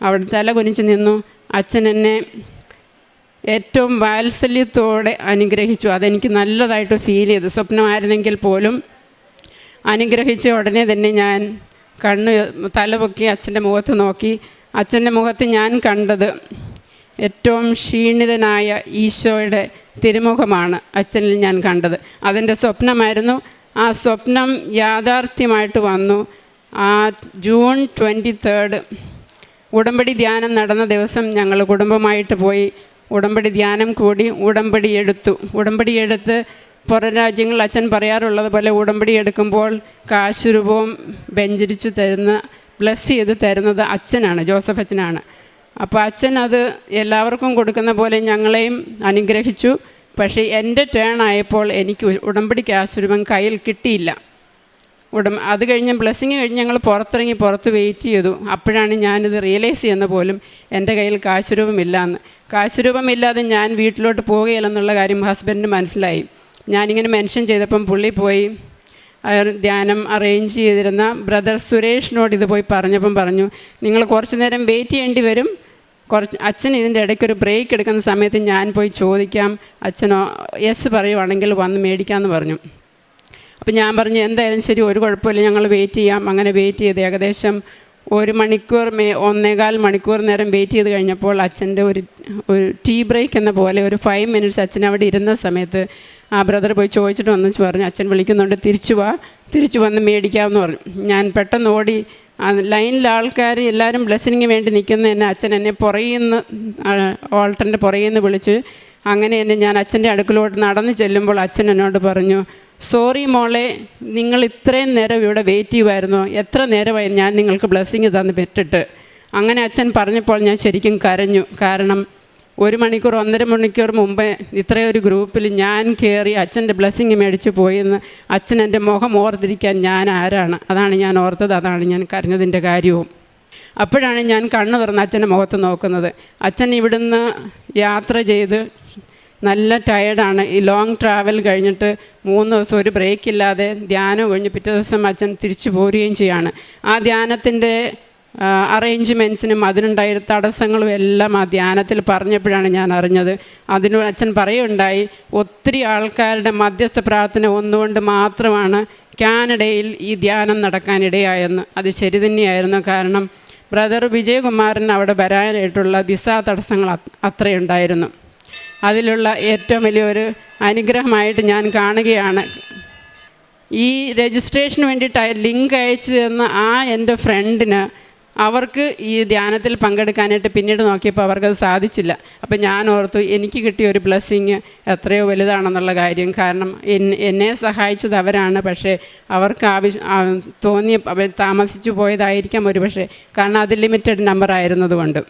അവിടെ തല കുനിച്ച് നിന്നു. അച്ഛൻ എന്നെ ഏറ്റവും വാത്സല്യത്തോടെ അനുഗ്രഹിച്ചു. അതെനിക്ക് നല്ലതായിട്ട് ഫീൽ ചെയ്തു. സ്വപ്നമായിരുന്നെങ്കിൽ പോലും അനുഗ്രഹിച്ച ഉടനെ തന്നെ ഞാൻ തലപൊക്കി അച്ഛൻ്റെ മുഖത്ത് നോക്കി. അച്ഛൻ്റെ മുഖത്ത് ഞാൻ കണ്ടത് ഏറ്റവും ക്ഷീണിതനായ ഈശോയുടെ തിരുമുഖമാണ് അച്ഛനിൽ ഞാൻ കണ്ടത്. അതെൻ്റെ സ്വപ്നമായിരുന്നു. ആ സ്വപ്നം യാഥാർത്ഥ്യമായിട്ട് വന്നു. ആ ജൂൺ 23 ഉടമ്പടി ധ്യാനം നടന്ന ദിവസം ഞങ്ങൾ കുടുംബമായിട്ട് പോയി ഉടമ്പടി ധ്യാനം കൂടി ഉടമ്പടി എടുത്ത് പുറം രാജ്യങ്ങളിൽ അച്ഛൻ പറയാറുള്ളത് പോലെ ഉടമ്പടി എടുക്കുമ്പോൾ കാശുരൂപവും വെഞ്ചരിച്ച് ബ്ലസ് ചെയ്ത് തരുന്നത് അച്ഛനാണ്, ജോസഫ് അച്ഛനാണ്. അപ്പോൾ അച്ഛൻ അത് എല്ലാവർക്കും കൊടുക്കുന്ന പോലെ ഞങ്ങളെയും അനുഗ്രഹിച്ചു. പക്ഷേ എൻ്റെ ടേൺ ആയപ്പോൾ എനിക്ക് ഉടമ്പടി കാശുരൂപം കയ്യിൽ കിട്ടിയില്ല. അത് കഴിഞ്ഞ് ബ്ലെസ്സിങ് കഴിഞ്ഞ് ഞങ്ങൾ പുറത്ത് വെയിറ്റ് ചെയ്തു. അപ്പോഴാണ് ഞാനിത് റിയലൈസ് ചെയ്യുന്ന പോലും എൻ്റെ കയ്യിൽ കാശുരൂപമില്ലാന്ന്. കാശുരൂപമില്ലാതെ ഞാൻ വീട്ടിലോട്ട് പോവുകയില്ലെന്നുള്ള കാര്യം ഹസ്ബൻഡിന് മനസ്സിലായി. ഞാനിങ്ങനെ മെൻഷൻ ചെയ്തപ്പം പുള്ളി പോയി ധ്യാനം അറേഞ്ച് ചെയ്തിരുന്ന ബ്രദർ സുരേഷിനോട് ഇത് പോയി പറഞ്ഞപ്പം പറഞ്ഞു, നിങ്ങൾ കുറച്ച് നേരം വെയിറ്റ് ചെയ്യേണ്ടി വരും. അച്ഛൻ ഇതിൻ്റെ ഇടയ്ക്കൊരു ബ്രേക്ക് എടുക്കുന്ന സമയത്ത് ഞാൻ പോയി ചോദിക്കാം, അച്ഛനോ യെസ് പറയുവാണെങ്കിൽ വന്ന് മേടിക്കാമെന്ന് പറഞ്ഞു. അപ്പം ഞാൻ പറഞ്ഞു എന്തായാലും ശരി, ഒരു കുഴപ്പമില്ല, ഞങ്ങൾ വെയിറ്റ് ചെയ്യാം. അങ്ങനെ വെയിറ്റ് ചെയ്ത് ഏകദേശം 1.25 മണിക്കൂർ നേരം വെയിറ്റ് ചെയ്ത് കഴിഞ്ഞപ്പോൾ അച്ഛൻ്റെ ഒരു ടീ ബ്രേക്ക് എന്ന പോലെ ഒരു 5 മിനിറ്റ്സ് അച്ഛൻ അവിടെ ഇരുന്ന സമയത്ത് ആ ബ്രദർ പോയി ചോദിച്ചിട്ട് വന്നു പറഞ്ഞു, അച്ഛൻ വിളിക്കുന്നുണ്ട്, തിരിച്ചു വന്ന് മേടിക്കാമെന്ന് പറഞ്ഞു. ഞാൻ പെട്ടെന്ന് ഓടി. ലൈനിലെ ആൾക്കാർ എല്ലാവരും ബ്ലെസ്സിങ്ങിന് വേണ്ടി നിൽക്കുന്ന എന്നെ അച്ഛൻ എന്നെ ഓൾട്ടറിൻ്റെ പുറകിൽ നിന്ന് വിളിച്ച് അങ്ങനെ എന്നെ ഞാൻ അച്ഛൻ്റെ അടുക്കലോട്ട് നടന്ന് ചെല്ലുമ്പോൾ അച്ഛൻ എന്നോട് പറഞ്ഞു, സോറി മോളെ, നിങ്ങൾ ഇത്രയും നേരം ഇവിടെ വെയിറ്റ് ചെയ്യുമായിരുന്നു, എത്ര നേരമായി ഞാൻ നിങ്ങൾക്ക് ബ്ലെസ്സിങ് തന്ന് പെറ്റിട്ട്. അങ്ങനെ അച്ഛൻ പറഞ്ഞപ്പോൾ ഞാൻ ശരിക്കും കരഞ്ഞു. കാരണം 1 മണിക്കൂർ 1.5 മണിക്കൂർ മുമ്പേ ഇത്രയൊരു ഗ്രൂപ്പിൽ ഞാൻ കയറി അച്ഛൻ്റെ ബ്ലെസ്സിങ് മേടിച്ച് പോയെന്ന് അച്ഛൻ എൻ്റെ മുഖം ഓർത്തിരിക്കാൻ ഞാൻ ആരാണ്? അതാണ് ഞാൻ ഓർത്തത്. അതാണ് ഞാൻ കരഞ്ഞതിൻ്റെ കാര്യവും. അപ്പോഴാണ് ഞാൻ കണ്ണ് തുറന്ന് അച്ഛൻ്റെ മുഖത്ത് നോക്കുന്നത്. അച്ഛൻ ഇവിടുന്ന് യാത്ര ചെയ്ത് നല്ല ടയേർഡാണ്. ഈ ലോങ് ട്രാവൽ കഴിഞ്ഞിട്ട് 3 ദിവസം ഒരു ബ്രേക്ക് ഇല്ലാതെ ധ്യാനം കഴിഞ്ഞ് പിറ്റേ ദിവസം അച്ഛൻ തിരിച്ചു പോരുകയും ചെയ്യാണ്. ആ ധ്യാനത്തിൻ്റെ അറേഞ്ച്മെൻറ്റ്സിനും അതിനുണ്ടായ തടസ്സങ്ങളും എല്ലാം ആ ധ്യാനത്തിൽ പറഞ്ഞപ്പോഴാണ് ഞാൻ അറിഞ്ഞത്. അതിന് അച്ഛൻ പറയുണ്ടായി, ഒത്തിരി ആൾക്കാരുടെ മധ്യസ്ഥ പ്രാർത്ഥന ഒന്നുകൊണ്ട് മാത്രമാണ് കാനഡയിൽ ഈ ധ്യാനം നടക്കാനിടയായെന്ന്. അത് ശരി തന്നെയായിരുന്നു. കാരണം ബ്രദർ വിജയകുമാരൻ അവിടെ വരാനായിട്ടുള്ള വിസ തടസ്സങ്ങൾ അത്രയുണ്ടായിരുന്നു. അതിലുള്ള ഏറ്റവും വലിയൊരു അനുഗ്രഹമായിട്ട് ഞാൻ കാണുകയാണ്. ഈ രജിസ്ട്രേഷന് വേണ്ടിയിട്ട് ലിങ്ക് അയച്ചു തന്ന എൻ്റെ ഫ്രണ്ടിന് അവർക്ക് ഈ ധ്യാനത്തിൽ പങ്കെടുക്കാനായിട്ട് പിന്നീട് നോക്കിയപ്പോൾ അവർക്കത് സാധിച്ചില്ല. അപ്പം ഞാൻ ഓർത്തു, എനിക്ക് കിട്ടിയ ഒരു ബ്ലെസ്സിങ് എത്രയോ വലുതാണെന്നുള്ള കാര്യം. കാരണം എന്നെ സഹായിച്ചത് അവരാണ്. പക്ഷേ അവർക്ക് അവർ താമസിച്ചു പോയതായിരിക്കാം ഒരു പക്ഷേ, കാരണം അത് ലിമിറ്റഡ് നമ്പർ ആയിരുന്നതുകൊണ്ട്.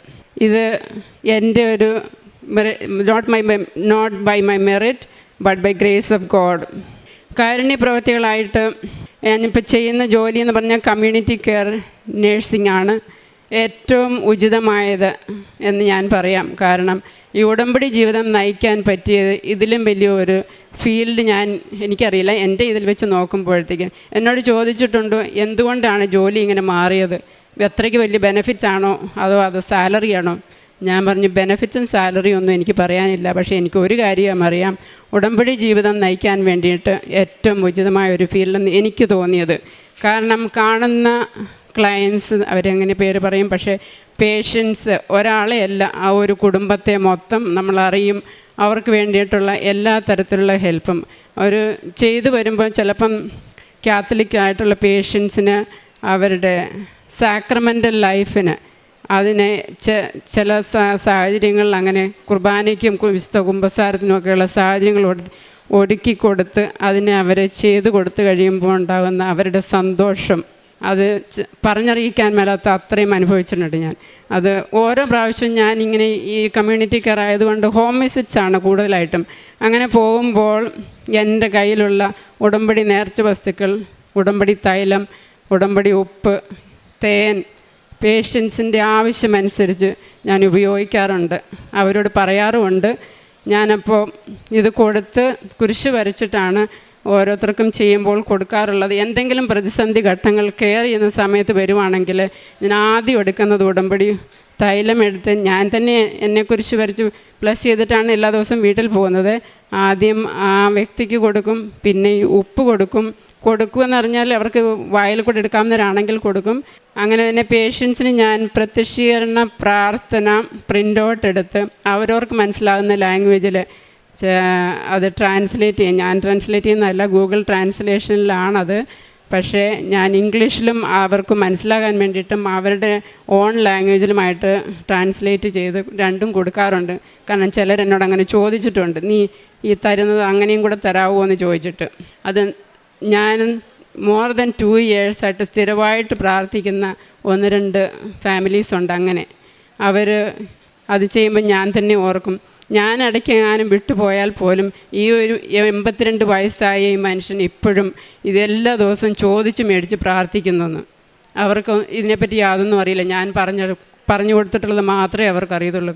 ഇത് എൻ്റെ ഒരു not by my merit but by grace of god. കാരുണ്യ പ്രവൃത്തികളായിട്ട് ഞാനിപ്പോൾ ചെയ്യുന്ന ജോലി എന്ന് പറഞ്ഞാൽ കമ്മ്യൂണിറ്റി കെയർ നേഴ്സിംഗ് ആണ് ഏറ്റവും ഉചിതമായത് എന്ന് ഞാൻ പറയാം. കാരണം ഈ ഉടമ്പടി ജീവിതം നയിക്കാൻ പറ്റിയത് ഇതിലും വലിയൊരു ഫീൽഡ് എനിക്കറിയില്ല. എൻ്റെ ഇതിൽ വെച്ച് നോക്കുമ്പോഴത്തേക്കും എന്നോട് ചോദിച്ചിട്ടുണ്ട്, എന്തുകൊണ്ടാണ് ജോലി ഇങ്ങനെ മാറിയത്? എത്രയ്ക്ക് വലിയ ബെനിഫിറ്റ്സ് ആണോ അതോ അത് സാലറിയാണോ? ഞാൻ പറഞ്ഞു, ബെനിഫിറ്റ്സും സാലറിയും ഒന്നും എനിക്ക് പറയാനില്ല. പക്ഷേ എനിക്ക് ഒരു കാര്യം അറിയാം, ഉടമ്പടി ജീവിതം നയിക്കാൻ വേണ്ടിയിട്ട് ഏറ്റവും ഉചിതമായ ഒരു ഫീൽഡെന്ന് എനിക്ക് തോന്നിയത്. കാരണം കാണുന്ന ക്ലയൻസ് അവരെങ്ങനെ പേര് പറയും, പക്ഷേ പേഷ്യൻസ് ഒരാളെ അല്ല, ആ ഒരു കുടുംബത്തെ മൊത്തം നമ്മളറിയും. അവർക്ക് വേണ്ടിയിട്ടുള്ള എല്ലാ തരത്തിലുള്ള ഹെൽപ്പും അവർ ചെയ്തു വരുമ്പോൾ ചിലപ്പം കാത്തലിക്കായിട്ടുള്ള പേഷ്യൻസിന് അവരുടെ സാക്രമെൻ്റൽ ലൈഫിന് അതിനെ ചില സാഹചര്യങ്ങളിൽ അങ്ങനെ കുർബാനയ്ക്കും വിശുദ്ധ കുമ്പസാരത്തിനുമൊക്കെയുള്ള സാഹചര്യങ്ങൾ ഒരുക്കി കൊടുത്ത് അതിനെ അവരെ ചെയ്തു കൊടുത്തു കഴിയുമ്പോൾ ഉണ്ടാകുന്ന അവരുടെ സന്തോഷം അത് പറഞ്ഞറിയിക്കാൻ മേലാത്ത അത്രയും അനുഭവിച്ചിട്ടുണ്ട് ഞാൻ. അത് ഓരോ പ്രാവശ്യവും ഞാനിങ്ങനെ ഈ കമ്മ്യൂണിറ്റി കെയർ ആയതുകൊണ്ട് ഹോം വിസിറ്റ്സ് ആണ് കൂടുതലായിട്ടും. അങ്ങനെ പോകുമ്പോൾ എൻ്റെ കയ്യിലുള്ള ഉടമ്പടി നേർച്ച വസ്തുക്കൾ, ഉടമ്പടി തൈലം, ഉടമ്പടി ഉപ്പ്, തേൻ പേഷ്യൻസിൻ്റെ ആവശ്യമനുസരിച്ച് ഞാൻ ഉപയോഗിക്കാറുണ്ട്. അവരോട് പറയാറുമുണ്ട്. ഞാനപ്പോൾ ഇത് കൊടുത്ത് കുരിശ് വരച്ചിട്ടാണ് ഓരോരുത്തർക്കും ചെയ്യുമ്പോൾ കൊടുക്കാറുള്ളത്. എന്തെങ്കിലും പ്രതിസന്ധി ഘട്ടങ്ങൾ കെയർ ചെയ്യുന്ന സമയത്ത് വരുവാണെങ്കിൽ ഞാൻ ആദ്യം എടുക്കുന്നത് ഉടമ്പടി തൈലം എടുത്ത് ഞാൻ തന്നെ എന്നെ കുരിശ് വരച്ച് പ്ലസ് ചെയ്തിട്ടാണ് എല്ലാ ദിവസവും വീട്ടിൽ പോകുന്നത്. ആദ്യം ആ വ്യക്തിക്ക് കൊടുക്കും, പിന്നെ ഈ ഉപ്പ് കൊടുക്കുമെന്ന് പറഞ്ഞാൽ അവർക്ക് വായിൽ കൂടെ എടുക്കാവുന്നവരാണെങ്കിൽ കൊടുക്കും. അങ്ങനെ തന്നെ പേഷ്യൻസിന് ഞാൻ പ്രത്യക്ഷീകരണ പ്രാർത്ഥന പ്രിൻ്റ് ഔട്ട് എടുത്ത് അവരവർക്ക് മനസ്സിലാകുന്ന ലാംഗ്വേജിൽ അത് ട്രാൻസ്ലേറ്റ് ചെയ്യും. ഞാൻ ട്രാൻസ്ലേറ്റ് ചെയ്യുന്നതല്ല, ഗൂഗിൾ ട്രാൻസ്ലേഷനിലാണത്. പക്ഷേ ഞാൻ ഇംഗ്ലീഷിലും അവർക്ക് മനസ്സിലാകാൻ വേണ്ടിയിട്ടും അവരുടെ ഓൺ ലാംഗ്വേജിലുമായിട്ട് ട്രാൻസ്ലേറ്റ് ചെയ്ത് രണ്ടും കൊടുക്കാറുണ്ട്. കാരണം ചിലരെന്നോട് അങ്ങനെ ചോദിച്ചിട്ടുണ്ട്, നീ ഈ തരുന്നത് അങ്ങനെയും കൂടെ തരാമോ എന്ന് ചോദിച്ചിട്ട്. അത് ഞാൻ മോർ ദാൻ 2 years സ്ഥിരമായിട്ട് പ്രാർത്ഥിക്കുന്ന 1-2 ഫാമിലീസ് ഉണ്ട്. അങ്ങനെ അവർ അത് ചെയ്യുമ്പോൾ ഞാൻ തന്നെ ഓർക്കും, ഞാൻ ഇടയ്ക്കെങ്ങാനും വിട്ടുപോയാൽ പോലും ഈ ഒരു 82 വയസ്സായ ഈ മനുഷ്യൻ ഇപ്പോഴും ഇതെല്ലാ ദിവസവും ചോദിച്ച് മേടിച്ച് പ്രാർത്ഥിക്കുന്നെന്ന്. അവർക്ക് ഇതിനെപ്പറ്റി യാതൊന്നും അറിയില്ല. ഞാൻ പറഞ്ഞു കൊടുത്തിട്ടുള്ളത് മാത്രമേ അവർക്ക് അറിയത്തുള്ളൂ.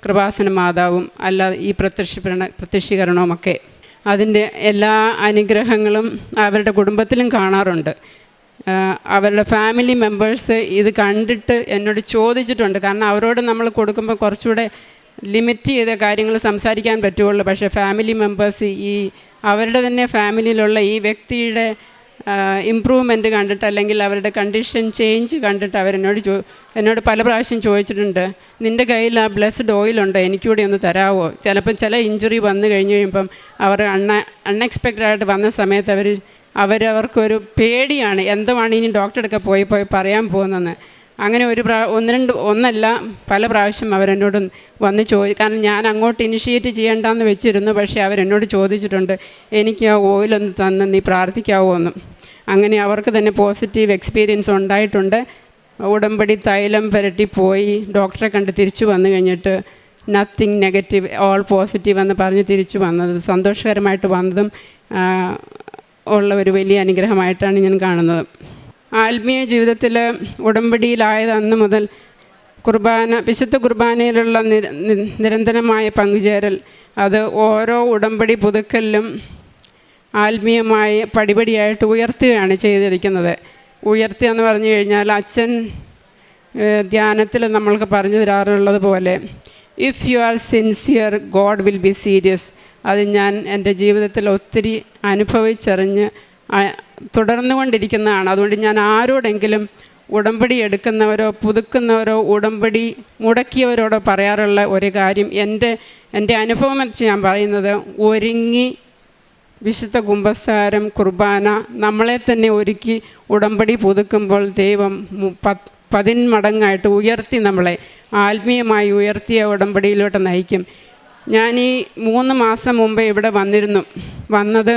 കൃപാസന മാതാവും അല്ലാതെ ഈ പ്രത്യക്ഷീകരണവുമൊക്കെ അതിൻ്റെ എല്ലാ അനുഗ്രഹങ്ങളും അവരുടെ കുടുംബത്തിലും കാണാറുണ്ട്. അവരുടെ ഫാമിലി മെമ്പേഴ്സ് ഇത് കണ്ടിട്ട് എന്നോട് ചോദിച്ചിട്ടുണ്ട്. കാരണം അവരോട് നമ്മൾ കൊടുക്കുമ്പോൾ കുറച്ചുകൂടെ ലിമിറ്റ് ചെയ്ത കാര്യങ്ങൾ സംസാരിക്കാൻ പറ്റുള്ളൂ. പക്ഷേ ഫാമിലി മെമ്പേഴ്സ് അവരുടെ തന്നെ ഫാമിലിയിലുള്ള ഈ വ്യക്തിയുടെ ഇമ്പ്രൂവ്മെൻറ്റ് കണ്ടിട്ട് അല്ലെങ്കിൽ അവരുടെ കണ്ടീഷൻ ചേഞ്ച് കണ്ടിട്ട് എന്നോട് പല പ്രാവശ്യം ചോദിച്ചിട്ടുണ്ട്, നിൻ്റെ കയ്യിൽ ആ ബ്ലെസ്ഡ് ഓയിലുണ്ടോ, എനിക്കൂടെ ഒന്ന് തരാമോ. ചിലപ്പം ചില ഇഞ്ചുറി വന്നു കഴിഞ്ഞ് കഴിയുമ്പം അവർ അൺഎക്സ്പെക്റ്റഡായിട്ട് വന്ന സമയത്ത് അവർക്കൊരു പേടിയാണ്, എന്തുമാണ് ഇനി ഡോക്ടറെ അടുക്ക പോയി പറയാൻ പോകുന്നതെന്ന്. അങ്ങനെ ഒന്നല്ല പല പ്രാവശ്യം അവരെന്നോട് വന്ന് കാരണം ഞാൻ അങ്ങോട്ട് ഇനിഷ്യേറ്റ് ചെയ്യേണ്ടെന്ന് വെച്ചിരുന്നു. പക്ഷേ അവരെന്നോട് ചോദിച്ചിട്ടുണ്ട്, എനിക്ക് ആ ഓയിലൊന്ന് തന്ന് നീ പ്രാർത്ഥിക്കാവോ എന്ന്. അങ്ങനെ അവർക്ക് തന്നെ പോസിറ്റീവ് എക്സ്പീരിയൻസ് ഉണ്ടായിട്ടുണ്ട്. ഉടമ്പടി തൈലം പുരട്ടി പോയി ഡോക്ടറെ കണ്ട് തിരിച്ചു വന്നു കഴിഞ്ഞിട്ട് നത്തിങ് നെഗറ്റീവ്, ഓൾ പോസിറ്റീവ് എന്ന് പറഞ്ഞ് തിരിച്ചു വന്നത് സന്തോഷകരമായിട്ട് വന്നതും ഉള്ള ഒരു വലിയ അനുഗ്രഹമായിട്ടാണ് ഞാൻ കാണുന്നത്. ആത്മീയ ജീവിതത്തിൽ ഉടമ്പടിയിലായത് അന്ന് മുതൽ വിശുദ്ധ കുർബാനയിലുള്ള നിരന്തരമായ പങ്കുചേരൽ, അത് ഓരോ ഉടമ്പടി പുതുക്കലിലും ആത്മീയമായി പടിപടിയായിട്ട് ഉയർത്തുകയാണ് ചെയ്തിരിക്കുന്നത്. ഉയർത്തുക എന്ന് പറഞ്ഞു കഴിഞ്ഞാൽ അച്ഛൻ ധ്യാനത്തിൽ നമ്മൾക്ക് പറഞ്ഞു തരാറുള്ളത് പോലെ, if you are sincere God will be serious. അത് ഞാൻ എൻ്റെ ജീവിതത്തിൽ ഒത്തിരി അനുഭവിച്ചറിഞ്ഞ് തുടർന്നുകൊണ്ടിരിക്കുന്നതാണ്. അതുകൊണ്ട് ഞാൻ ആരോടെങ്കിലും ഉടമ്പടി എടുക്കുന്നവരോ പുതുക്കുന്നവരോ ഉടമ്പടി മുടക്കിയവരോടോ പറയാറുള്ള ഒരു കാര്യം, എൻ്റെ അനുഭവം വെച്ച് ഞാൻ പറയുന്നത്, ഒരുങ്ങി വിശുദ്ധ കുമ്പസാരം കുർബാന നമ്മളെ തന്നെ ഒരുക്കി ഉടമ്പടി പുതുക്കുമ്പോൾ ദൈവം 10 മടങ്ങായിട്ട് ഉയർത്തി നമ്മളെ ആത്മീയമായി ഉയർത്തിയ ഉടമ്പടിയിലോട്ട് നയിക്കും. ഞാൻ ഈ 3 മാസം മുമ്പേ ഇവിടെ വന്നത്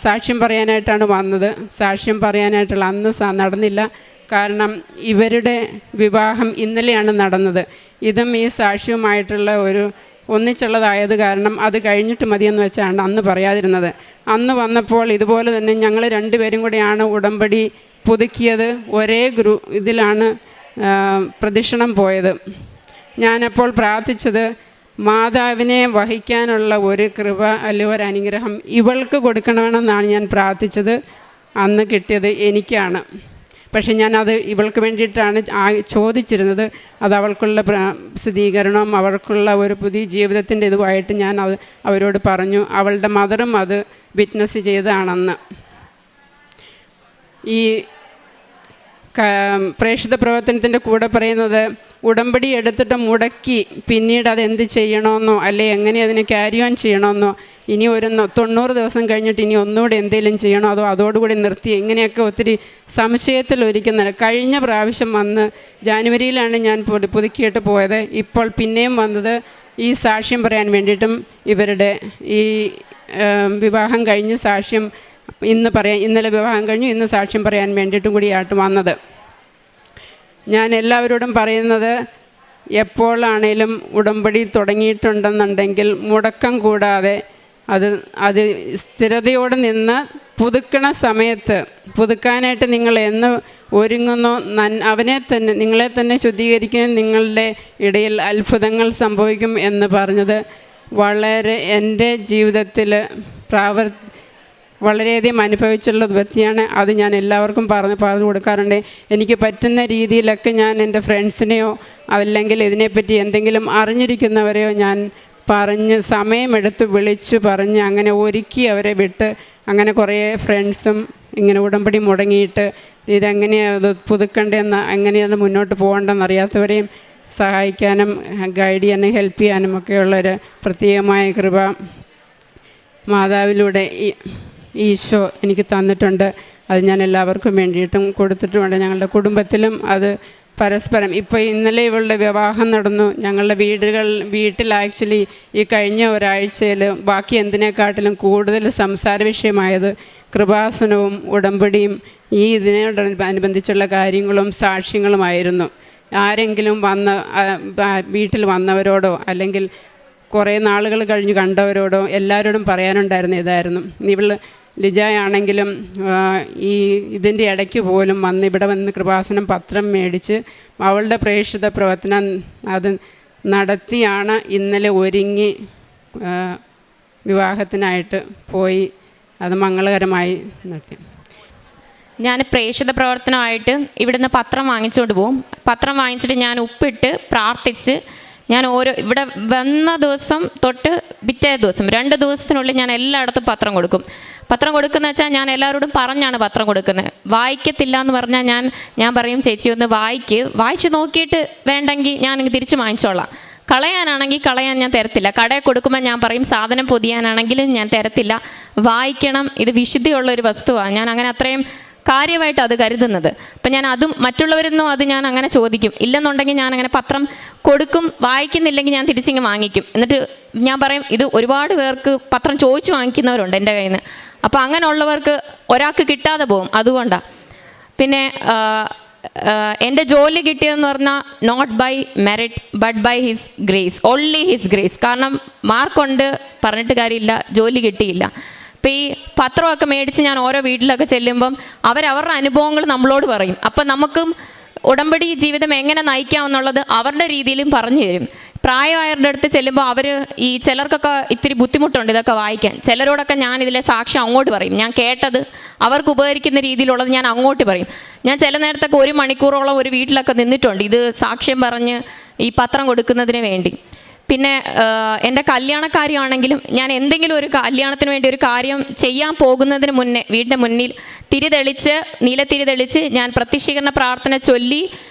സാക്ഷ്യം പറയാനായിട്ടാണ് വന്നത്. സാക്ഷ്യം പറയാനായിട്ടുള്ള അന്ന് നടന്നില്ല. കാരണം ഇവരുടെ വിവാഹം ഇന്നലെയാണ് നടന്നത്. ഇതും ഈ സാക്ഷ്യവുമായിട്ടുള്ള ഒന്നിച്ചുള്ളതായത് കാരണം അത് കഴിഞ്ഞിട്ട് മതിയെന്ന് വെച്ചാണ് അന്ന് പറയാതിരുന്നത്. അന്ന് വന്നപ്പോൾ ഇതുപോലെ തന്നെ ഞങ്ങൾ 2 പേരും കൂടെയാണ് ഉടമ്പടി പുതുക്കിയത്. ഒരേ ഇതിലാണ് പ്രദക്ഷിണം പോയത്. ഞാനപ്പോൾ പ്രാർത്ഥിച്ചത്, മാതാവിനെ വഹിക്കാനുള്ള ഒരു കൃപ അല്ലെങ്കിൽ ഒരു അനുഗ്രഹം ഇവൾക്ക് കൊടുക്കണമെന്നാണ് ഞാൻ പ്രാർത്ഥിച്ചത്. അന്ന് കിട്ടിയത് എനിക്കാണ്. പക്ഷേ ഞാനത് ഇവൾക്ക് വേണ്ടിയിട്ടാണ് ചോദിച്ചിരുന്നത്. അത് അവൾക്കുള്ള സ്ഥിരീകരണവും അവൾക്കുള്ള ഒരു പുതിയ ജീവിതത്തിൻ്റെ ഇതുമായിട്ട് ഞാൻ അവരോട് പറഞ്ഞു. അവളുടെ മദറും അത് വിറ്റ്നസ് ചെയ്തതാണെന്ന്. ഈ പ്രേക്ഷിത പ്രവർത്തനത്തിൻ്റെ കൂടെ പറയുന്നത്, ഉടമ്പടി എടുത്തിട്ട് മുടക്കി പിന്നീട് അതെന്ത് ചെയ്യണമെന്നോ അല്ലെ എങ്ങനെ അതിനെ ക്യാരി ഓൺ ചെയ്യണമെന്നോ, ഇനി ഒരു 90 ദിവസം കഴിഞ്ഞിട്ട് ഇനി ഒന്നുകൂടി എന്തെങ്കിലും ചെയ്യണോ അതോ അതോടുകൂടി നിർത്തി, ഇങ്ങനെയൊക്കെ ഒത്തിരി സംശയത്തിലൊരിക്കുന്ന. കഴിഞ്ഞ പ്രാവശ്യം വന്ന് ജാനുവരിയിലാണ് ഞാൻ പുതുക്കിയിട്ട് പോയത്. ഇപ്പോൾ പിന്നെയും വന്നത് ഈ സാക്ഷ്യം പറയാൻ വേണ്ടിയിട്ടും ഇവരുടെ ഈ വിവാഹം കഴിഞ്ഞ് സാക്ഷ്യം ഇന്നലെ വിവാഹം കഴിഞ്ഞു, ഇന്ന് സാക്ഷ്യം പറയാൻ വേണ്ടിയിട്ടും കൂടിയായിട്ട് വന്നത്. ഞാൻ എല്ലാവരോടും പറയുന്നത്, എപ്പോഴാണേലും ഉടമ്പടി തുടങ്ങിയിട്ടുണ്ടെന്നുണ്ടെങ്കിൽ മുടക്കം കൂടാതെ അത് സ്ഥിരതയോടെ നിന്ന് പുതുക്കണ സമയത്ത് പുതുക്കാനായിട്ട് നിങ്ങൾ എന്ന് ഒരുങ്ങുന്നോ നിങ്ങളെ തന്നെ ശുദ്ധീകരിക്കുന്ന നിങ്ങളുടെ ഇടയിൽ അത്ഭുതങ്ങൾ സംഭവിക്കും എന്ന് പറഞ്ഞത് വളരെ എൻ്റെ ജീവിതത്തിൽ വളരെയധികം അനുഭവിച്ചുള്ള വ്യക്തിയാണ്. അത് ഞാൻ എല്ലാവർക്കും പറഞ്ഞു കൊടുക്കാറുണ്ട്. എനിക്ക് പറ്റുന്ന രീതിയിലൊക്കെ ഞാൻ എൻ്റെ ഫ്രണ്ട്സിനെയോ അല്ലെങ്കിൽ ഇതിനെപ്പറ്റി എന്തെങ്കിലും അറിഞ്ഞിരിക്കുന്നവരെയോ ഞാൻ പറഞ്ഞ് സമയമെടുത്ത് വിളിച്ച് പറഞ്ഞ് അങ്ങനെ ഒരുക്കി അവരെ വിട്ട്, അങ്ങനെ കുറേ ഫ്രണ്ട്സും ഇങ്ങനെ ഉടമ്പടി മുടങ്ങിയിട്ട് ഇതെങ്ങനെയാണ് അത് പുതുക്കേണ്ടതെന്ന് എങ്ങനെയാണ് മുന്നോട്ട് പോകേണ്ടതെന്ന് അറിയാത്തവരെയും സഹായിക്കാനും ഗൈഡ് ചെയ്യാനും ഹെൽപ്പ് ചെയ്യാനും ഒക്കെയുള്ളൊരു പ്രത്യേകമായ കൃപ മാതാവിലൂടെ ഈശോ എനിക്ക് തന്നിട്ടുണ്ട്. അത് ഞാൻ എല്ലാവർക്കും വേണ്ടിയിട്ടും കൊടുത്തിട്ടുമുണ്ട്. ഞങ്ങളുടെ കുടുംബത്തിലും അത് പരസ്പരം. ഇപ്പോൾ ഇന്നലെ ഇവളുടെ വിവാഹം നടന്നു. ഞങ്ങളുടെ വീട്ടിൽ ആക്ച്വലി ഈ കഴിഞ്ഞ ഒരാഴ്ചയിൽ ബാക്കി എന്തിനേക്കാട്ടിലും കൂടുതൽ സംസാര വിഷയമായത് കൃപാസനവും ഉടമ്പടിയും ഈ ഇതിനോടനുബന്ധിച്ചുള്ള കാര്യങ്ങളും സാക്ഷ്യങ്ങളുമായിരുന്നു. ആരെങ്കിലും വീട്ടിൽ വന്നവരോടോ അല്ലെങ്കിൽ കുറേ നാളുകൾ കഴിഞ്ഞ് കണ്ടവരോടോ എല്ലാവരോടും പറയാനുണ്ടായിരുന്ന ഇതായിരുന്നു. ലിജായാണെങ്കിലും ഇതിൻ്റെ ഇടയ്ക്ക് പോലും ഇവിടെ വന്ന് കൃപാസനം പത്രം മേടിച്ച് അവളുടെ പ്രേക്ഷിത പ്രവർത്തനം അത് നടത്തിയാണ് ഇന്നലെ ഒരുങ്ങി വിവാഹത്തിനായിട്ട് പോയി. അത് മംഗളകരമായി നടത്തി. ഞാൻ പ്രേക്ഷിത പ്രവർത്തനമായിട്ട് ഇവിടുന്ന് പത്രം വാങ്ങിച്ചുകൊണ്ട് പോകും. പത്രം വാങ്ങിച്ചിട്ട് ഞാൻ ഉപ്പിട്ട് പ്രാർത്ഥിച്ച് ഞാൻ ഇവിടെ വന്ന ദിവസം തൊട്ട് പിറ്റേ ദിവസം 2 ദിവസത്തിനുള്ളിൽ ഞാൻ എല്ലായിടത്തും പത്രം കൊടുക്കും. പത്രം കൊടുക്കുന്ന വെച്ചാൽ ഞാൻ എല്ലാവരോടും പറഞ്ഞാണ് പത്രം കൊടുക്കുന്നത്. വായിക്കത്തില്ല എന്ന് പറഞ്ഞാൽ ഞാൻ പറയും, ചേച്ചി ഒന്ന് വായിച്ച് നോക്കിയിട്ട് വേണ്ടെങ്കിൽ ഞാൻ തിരിച്ച് വാങ്ങിച്ചോളാം. കളയാനാണെങ്കിൽ കളയാൻ ഞാൻ തരത്തില്ല. കടയിൽ കൊടുക്കുമ്പോൾ ഞാൻ പറയും, സാധനം പൊതിയാനാണെങ്കിലും ഞാൻ തരത്തില്ല. വായിക്കണം, ഇത് വിശുദ്ധിയുള്ളൊരു വസ്തുവാണ്. ഞാൻ അങ്ങനെ അത്രയും കാര്യമായിട്ട് അത് കരുതുന്നത്. അപ്പം ഞാൻ അതും മറ്റുള്ളവരൊന്നും അത് ഞാൻ അങ്ങനെ ചോദിക്കും. ഇല്ലെന്നുണ്ടെങ്കിൽ ഞാൻ അങ്ങനെ പത്രം കൊടുക്കും. വായിക്കുന്നില്ലെങ്കിൽ ഞാൻ തിരിച്ചിങ്ങ് വാങ്ങിക്കും. എന്നിട്ട് ഞാൻ പറയും, ഇത് ഒരുപാട് പേർക്ക് പത്രം ചോദിച്ച് വാങ്ങിക്കുന്നവരുണ്ട് എൻ്റെ കയ്യിൽ നിന്ന്. അപ്പോൾ അങ്ങനെയുള്ളവർക്ക് ഒരാൾക്ക് കിട്ടാതെ പോകും. അതുകൊണ്ടാണ്. പിന്നെ എൻ്റെ ജോലി കിട്ടിയതെന്ന് പറഞ്ഞാൽ not by merit but by his grace, only his grace. കാരണം മാർക്കുണ്ട് പറഞ്ഞിട്ട് കാര്യമില്ല, ജോലി കിട്ടിയില്ല. അപ്പോൾ ഈ പത്രമൊക്കെ മേടിച്ച് ഞാൻ ഓരോ വീട്ടിലൊക്കെ ചെല്ലുമ്പം അവരവരുടെ അനുഭവങ്ങൾ നമ്മളോട് പറയും. അപ്പം നമുക്കും ഉടമ്പടി ജീവിതം എങ്ങനെ നയിക്കാമെന്നുള്ളത് അവരുടെ രീതിയിലും പറഞ്ഞു തരും. പ്രായമായവരുടെ അടുത്ത് ചെല്ലുമ്പോൾ ചിലർക്കൊക്കെ ഇത്തിരി ബുദ്ധിമുട്ടുണ്ട് ഇതൊക്കെ വായിക്കാൻ. ചിലരോടൊക്കെ ഞാൻ ഇതിലെ സാക്ഷ്യം അങ്ങോട്ട് പറയും. ഞാൻ കേട്ടത് അവർക്ക് ഉപകരിക്കുന്ന രീതിയിലുള്ളത് ഞാൻ അങ്ങോട്ട് പറയും. ഞാൻ ചില നേരത്തൊക്കെ 1 മണിക്കൂറോളം ഒരു വീട്ടിലൊക്കെ നിന്നിട്ടുണ്ട് ഇത് സാക്ഷ്യം പറഞ്ഞ് ഈ പത്രം കൊടുക്കുന്നതിന് വേണ്ടി. പിന്നെ എൻ്റെ കല്യാണക്കാര്യമാണെങ്കിലും ഞാൻ എന്തെങ്കിലും ഒരു കല്യാണത്തിന് വേണ്ടി ഒരു കാര്യം ചെയ്യാൻ പോകുന്നതിന് മുന്നേ വീടിൻ്റെ മുന്നിൽ നീലത്തിരി തെളിച്ച് ഞാൻ പ്രത്യക്ഷീകരണ പ്രാർത്ഥന ചൊല്ലി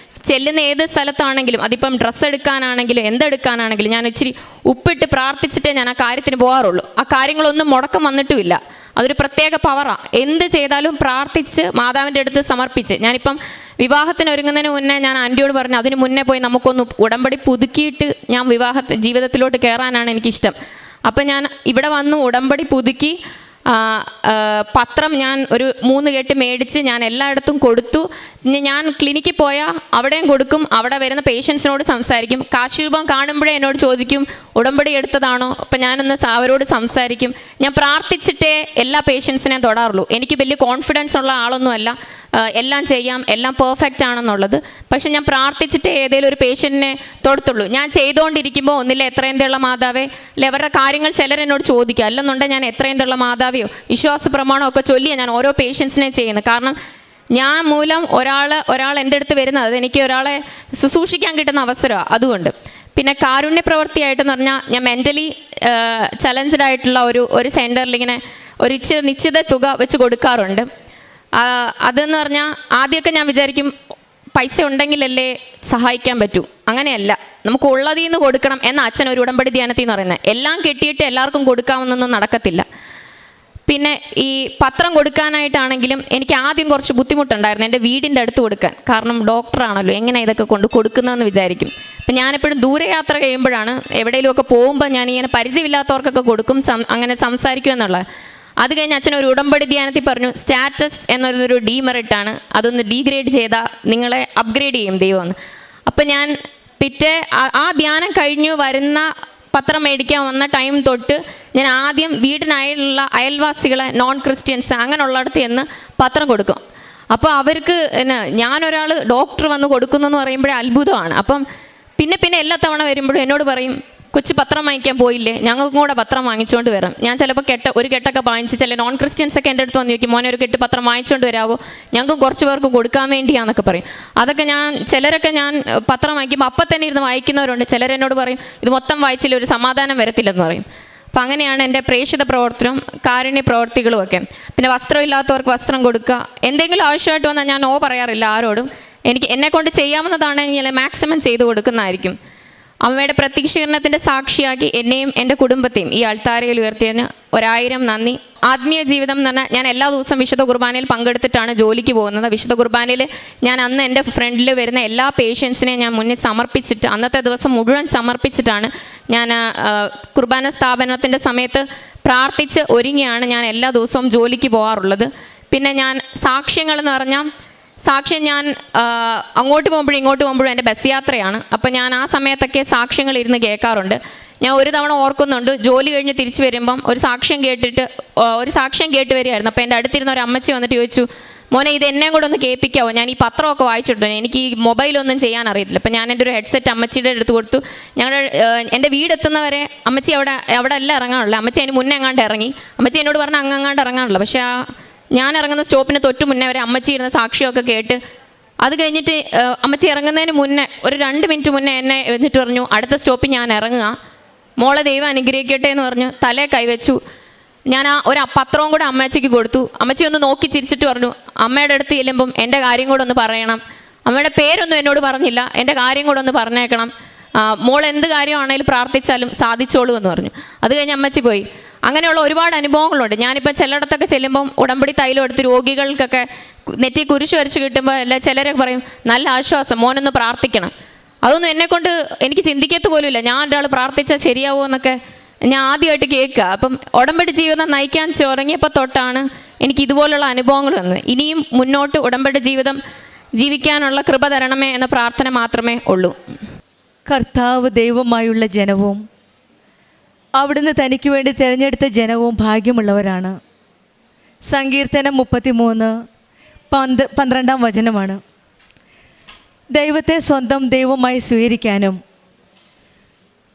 ചെല്ലുന്ന ഏത് സ്ഥലത്താണെങ്കിലും, അതിപ്പം ഡ്രസ്സ് എടുക്കാനാണെങ്കിലും എന്തെടുക്കാനാണെങ്കിലും ഞാൻ ഇച്ചിരി ഉപ്പിട്ട് പ്രാർത്ഥിച്ചിട്ടേ ഞാൻ ആ കാര്യത്തിന് പോകാറുള്ളൂ. ആ കാര്യങ്ങളൊന്നും മുടക്കം വന്നിട്ടുമില്ല. അതൊരു പ്രത്യേക പവറാണ്. എന്ത് ചെയ്താലും പ്രാർത്ഥിച്ച് മാതാവിൻ്റെ അടുത്ത് സമർപ്പിച്ച്. ഞാനിപ്പം വിവാഹത്തിന് ഒരുങ്ങുന്നതിന് മുന്നേ ഞാൻ ആൻറ്റിയോട് പറഞ്ഞു, അതിന് മുന്നേ പോയി നമുക്കൊന്ന് ഉടമ്പടി പുതുക്കിയിട്ട് ഞാൻ ജീവിതത്തിലോട്ട് കയറാനാണ് എനിക്കിഷ്ടം. അപ്പം ഞാൻ ഇവിടെ വന്നു ഉടമ്പടി പുതുക്കി പത്രം ഞാൻ ഒരു 3 കെട്ട് മേടിച്ച് ഞാൻ എല്ലായിടത്തും കൊടുത്തു. ഞാൻ ക്ലിനിക്കിൽ പോയാൽ അവിടെയും കൊടുക്കും. അവിടെ വരുന്ന പേഷ്യൻസിനോട് സംസാരിക്കും. കാശ് രൂപം കാണുമ്പോഴേ എന്നോട് ചോദിക്കും ഉടമ്പടി എടുത്തതാണോ. അപ്പം ഞാനൊന്ന് അവരോട് സംസാരിക്കും. ഞാൻ പ്രാർത്ഥിച്ചിട്ടേ എല്ലാ പേഷ്യൻസിനെയും തൊടാറുള്ളൂ. എനിക്ക് വലിയ കോൺഫിഡൻസ് ഉള്ള ആളൊന്നുമല്ല എല്ലാം ചെയ്യാം, എല്ലാം പെർഫെക്റ്റ് ആണെന്നുള്ളത്. പക്ഷെ ഞാൻ പ്രാർത്ഥിച്ചിട്ടേ ഏതെങ്കിലും ഒരു പേഷ്യൻറ്റിനെ തൊടത്തുള്ളൂ. ഞാൻ ചെയ്തുകൊണ്ടിരിക്കുമ്പോൾ ഒന്നില്ല എത്രയും തെള്ള മാതാവേ, അല്ലെ അവരുടെ കാര്യങ്ങൾ ചിലരെന്നോട് ചോദിക്കുക. അല്ലെന്നുണ്ടെങ്കിൽ ഞാൻ എത്രയും തെള്ള മാതാവയോ വിശ്വാസ പ്രമാണമൊക്കെ ചൊല്ലിയാണ് ഞാൻ ഓരോ പേഷ്യൻസിനെ ചെയ്യുന്നത്. കാരണം ഞാൻ മൂലം ഒരാൾ എൻ്റെ അടുത്ത് വരുന്നത് അതെനിക്ക് ഒരാളെ ശുശ്രൂഷിക്കാൻ കിട്ടുന്ന അവസരമാണ്. അതുകൊണ്ട് പിന്നെ കാരുണ്യ പ്രവൃത്തിയായിട്ടെന്ന് പറഞ്ഞാൽ ഞാൻ മെൻ്റലി ചലഞ്ചഡ് ആയിട്ടുള്ള ഒരു സെൻറ്ററിൽ ഇങ്ങനെ ഒരു നിശ്ചിത തുക വെച്ച് കൊടുക്കാറുണ്ട്. അതെന്ന് പറഞ്ഞാൽ ആദ്യമൊക്കെ ഞാൻ വിചാരിക്കും പൈസ ഉണ്ടെങ്കിലല്ലേ സഹായിക്കാൻ പറ്റൂ. അങ്ങനെയല്ല, നമുക്ക് ഉള്ളതിൽ നിന്ന് കൊടുക്കണം എന്ന അച്ഛൻ ഒരു ഉടമ്പടി ധ്യാനത്തിൽ എന്ന് പറയുന്നത്. എല്ലാം കെട്ടിയിട്ട് എല്ലാവർക്കും കൊടുക്കാമെന്നൊന്നും നടക്കത്തില്ല. പിന്നെ ഈ പത്രം കൊടുക്കാനായിട്ടാണെങ്കിലും എനിക്ക് ആദ്യം കുറച്ച് ബുദ്ധിമുട്ടുണ്ടായിരുന്നു എൻ്റെ വീടിൻ്റെ അടുത്ത് കൊടുക്കാൻ. കാരണം ഡോക്ടറാണല്ലോ, എങ്ങനെ ഇതൊക്കെ കൊണ്ട് കൊടുക്കുന്നതെന്ന് വിചാരിക്കും. അപ്പം ഞാനെപ്പോഴും ദൂരയാത്ര കഴിയുമ്പോഴാണ്, എവിടെയെങ്കിലുമൊക്കെ പോകുമ്പോൾ ഞാനിങ്ങനെ പരിചയമില്ലാത്തവർക്കൊക്കെ കൊടുക്കും, അങ്ങനെ സംസാരിക്കും എന്നുള്ളത്. അത് കഴിഞ്ഞ് അച്ഛൻ ഒരു ഉടമ്പടി ധ്യാനത്തിൽ പറഞ്ഞു, സ്റ്റാറ്റസ് എന്നതൊരു ഡീമെറിറ്റാണ്, അതൊന്ന് ഡീഗ്രേഡ് ചെയ്താൽ നിങ്ങളെ അപ്ഗ്രേഡ് ചെയ്യും ദൈവമെന്ന്. അപ്പം ഞാൻ പിറ്റേ ആ ധ്യാനം കഴിഞ്ഞു വരുന്ന പത്രം മേടിക്കാൻ വന്ന ടൈം തൊട്ട് ഞാൻ ആദ്യം വീടിനായുള്ള അയൽവാസികളെ, നോൺ ക്രിസ്ത്യൻസ് അങ്ങനെയുള്ളിടത്ത് ചെന്ന് പത്രം കൊടുക്കും. അപ്പോൾ അവർക്ക് ഞാനൊരാൾ ഡോക്ടർ വന്ന് കൊടുക്കുന്നു എന്ന് പറയുമ്പോഴേ അത്ഭുതമാണ്. അപ്പം പിന്നെ എല്ലാ തവണ വരുമ്പോഴും എന്നോട് പറയും, കൊച്ചു പത്രം വാങ്ങിക്കാൻ പോയില്ലേ, ഞങ്ങൾക്കും കൂടെ പത്രം വാങ്ങിച്ചുകൊണ്ട് വരാം. ഞാൻ ചിലപ്പോൾ ഒരു കെട്ടൊക്കെ വാങ്ങിച്ച്, ചില നോൺ ക്രിസ്ത്യൻസ് ഒക്കെ എൻ്റെ അടുത്ത് വന്ന് ചോദിക്കും, മോനെ ഒരു കെട്ട് പത്രം വാങ്ങിച്ചുകൊണ്ട് വരാമോ, ഞങ്ങൾക്ക് കുറച്ച് പേർക്ക് കൊടുക്കാൻ വേണ്ടിയാന്നൊക്കെ പറയും. അതൊക്കെ ചിലരൊക്കെ ഞാൻ പത്രം വാങ്ങിക്കുമ്പോൾ അപ്പം തന്നെ ഇരുന്ന് വായിക്കുന്നവരുണ്ട്. ചിലരെന്നോട് പറയും, ഇത് മൊത്തം വായിച്ചില്ല ഒരു സമാധാനം വരത്തില്ലെന്ന് പറയും. അപ്പം അങ്ങനെയാണ് എൻ്റെ പ്രേക്ഷിത പ്രവർത്തനവും കാരുണ്യ പ്രവർത്തികളും ഒക്കെ. പിന്നെ വസ്ത്രമില്ലാത്തവർക്ക് വസ്ത്രം കൊടുക്കുക, എന്തെങ്കിലും ആവശ്യമായിട്ട് വന്നാൽ ഞാൻ നോ പറയാറില്ല ആരോടും. എന്നെക്കൊണ്ട് ചെയ്യാവുന്നതാണെങ്കിൽ മാക്സിമം ചെയ്തു കൊടുക്കുന്നതായിരിക്കും. അമ്മയുടെ പ്രത്യക്ഷീകരണത്തിൻ്റെ സാക്ഷിയാക്കി എന്നെയും എൻ്റെ കുടുംബത്തെയും ഈ അൾത്താരയിൽ ഉയർത്തിയതിന് 1000 നന്ദി. ആത്മീയ ജീവിതം എന്ന് പറഞ്ഞാൽ ഞാൻ എല്ലാ ദിവസവും വിശുദ്ധ കുർബാനയിൽ പങ്കെടുത്തിട്ടാണ് ജോലിക്ക് പോകുന്നത്. വിശുദ്ധ കുർബാനയിൽ ഞാൻ അന്ന് എൻ്റെ ഫ്രണ്ടിൽ വരുന്ന എല്ലാ പേഷ്യൻസിനെയും ഞാൻ മുന്നിൽ സമർപ്പിച്ചിട്ട്, അന്നത്തെ ദിവസം മുഴുവൻ സമർപ്പിച്ചിട്ടാണ് ഞാൻ കുർബാന സ്ഥാപനത്തിൻ്റെ സമയത്ത് പ്രാർത്ഥിച്ച് ഒരുങ്ങിയാണ് ഞാൻ എല്ലാ ദിവസവും ജോലിക്ക് പോകാറുള്ളത്. പിന്നെ ഞാൻ സാക്ഷ്യങ്ങളെന്ന് പറഞ്ഞാൽ, സാക്ഷ്യം ഞാൻ അങ്ങോട്ട് പോകുമ്പോഴും ഇങ്ങോട്ട് പോകുമ്പോഴും എൻ്റെ ബസ് യാത്രയാണ്. അപ്പം ഞാൻ ആ സമയത്തൊക്കെ സാക്ഷ്യങ്ങൾ ഇരുന്ന് കേൾക്കാറുണ്ട്. ഞാൻ ഒരു തവണ ഓർക്കുന്നുണ്ട്, ജോലി കഴിഞ്ഞ് തിരിച്ചു വരുമ്പം ഒരു സാക്ഷ്യം കേട്ട് വരികയായിരുന്നു. അപ്പോൾ എൻ്റെ അടുത്തിരുന്ന ഒരു അമ്മച്ചി വന്നിട്ട് ചോദിച്ചു, മോനെ ഇത് എന്നെ കൂടെ ഒന്ന് കേൾപ്പിക്കാവോ, ഞാൻ ഈ പത്രമൊക്കെ വായിച്ചിട്ടുണ്ട്, എനിക്ക് ഈ മൊബൈലൊന്നും ചെയ്യാൻ അറിയത്തില്ല. അപ്പം ഞാൻ എൻ്റെ ഒരു ഹെഡ്സെറ്റ് അമ്മച്ചിയുടെ അടുത്ത് കൊടുത്തു. എൻ്റെ വീടെത്തുന്നവരെ അമ്മച്ചി അവിടെ എല്ലാം ഇറങ്ങാനുള്ളത്. അമ്മച്ചി അതിന് മുന്നേ എങ്ങാണ്ട് ഇറങ്ങി. അമ്മച്ചി എന്നോട് പറഞ്ഞാൽ അങ്ങാണ്ട് ഇറങ്ങാനുള്ളത്. പക്ഷേ ഞാൻ ഇറങ്ങുന്ന സ്റ്റോപ്പിന് തൊട്ട് മുന്നേ വരെ അമ്മച്ചി ഇരുന്ന സാക്ഷിയൊക്കെ കേട്ട്, അത് കഴിഞ്ഞിട്ട് അമ്മച്ചി ഇറങ്ങുന്നതിന് മുന്നേ ഒരു 2 മിനിറ്റ് മുന്നേ എന്നെ എന്നിട്ട് പറഞ്ഞു, അടുത്ത സ്റ്റോപ്പിൽ ഞാൻ ഇറങ്ങുക, മോളെ ദൈവം അനുഗ്രഹിക്കട്ടെ എന്ന് പറഞ്ഞു തലേ കൈവച്ചു. ഞാൻ ഒരു പത്രവും കൂടെ അമ്മച്ചിക്ക് കൊടുത്തു. അമ്മച്ചി ഒന്ന് നോക്കി ചിരിച്ചിട്ട് പറഞ്ഞു, അമ്മയുടെ അടുത്ത് ചെല്ലുമ്പം എൻ്റെ കാര്യം കൂടെ ഒന്ന് പറയണം, അമ്മയുടെ പേരൊന്നും എന്നോട് പറഞ്ഞില്ല, എൻ്റെ കാര്യം കൂടെ ഒന്ന് പറഞ്ഞേക്കണം, മോൾ എന്ത് കാര്യമാണെങ്കിലും പ്രാർത്ഥിച്ചാലും സാധിച്ചോളൂ എന്ന് പറഞ്ഞു. അത് കഴിഞ്ഞ് അമ്മച്ചി പോയി. അങ്ങനെയുള്ള ഒരുപാട് അനുഭവങ്ങളുണ്ട്. ഞാനിപ്പോൾ ചിലയിടത്തൊക്കെ ചെല്ലുമ്പം ഉടമ്പടി തൈലം എടുത്ത് രോഗികൾക്കൊക്കെ നെറ്റി കുരിശ് വരച്ച് കിട്ടുമ്പോൾ ചിലരൊക്കെ പറയും, നല്ല ആശ്വാസം, മോനൊന്ന് പ്രാർത്ഥിക്കണം. അതൊന്നും എന്നെക്കൊണ്ട് എനിക്ക് ചിന്തിക്കത്ത് പോലുമില്ല, ഞാൻ ഒരാൾ പ്രാർത്ഥിച്ചാൽ ശരിയാവുമോ എന്നൊക്കെ ഞാൻ ആദ്യമായിട്ട് കേൾക്കുക. അപ്പം ഉടമ്പടി ജീവിതം നയിക്കാൻ തുടങ്ങിയപ്പോൾ തൊട്ടാണ് എനിക്ക് ഇതുപോലുള്ള അനുഭവങ്ങൾ വന്നത്. ഇനിയും മുന്നോട്ട് ഉടമ്പടി ജീവിതം ജീവിക്കാനുള്ള കൃപ തരണമേ എന്ന പ്രാർത്ഥന മാത്രമേ ഉള്ളൂ. കർത്താവ് ദൈവമായുള്ള ജനവും അവിടുന്ന് തനിക്ക് വേണ്ടി തിരഞ്ഞെടുത്ത ജനവും ഭാഗ്യമുള്ളവരാണ്. സങ്കീർത്തനം 33:12 വചനമാണ്. ദൈവത്തെ സ്വന്തം ദൈവമായി സ്വീകരിക്കാനും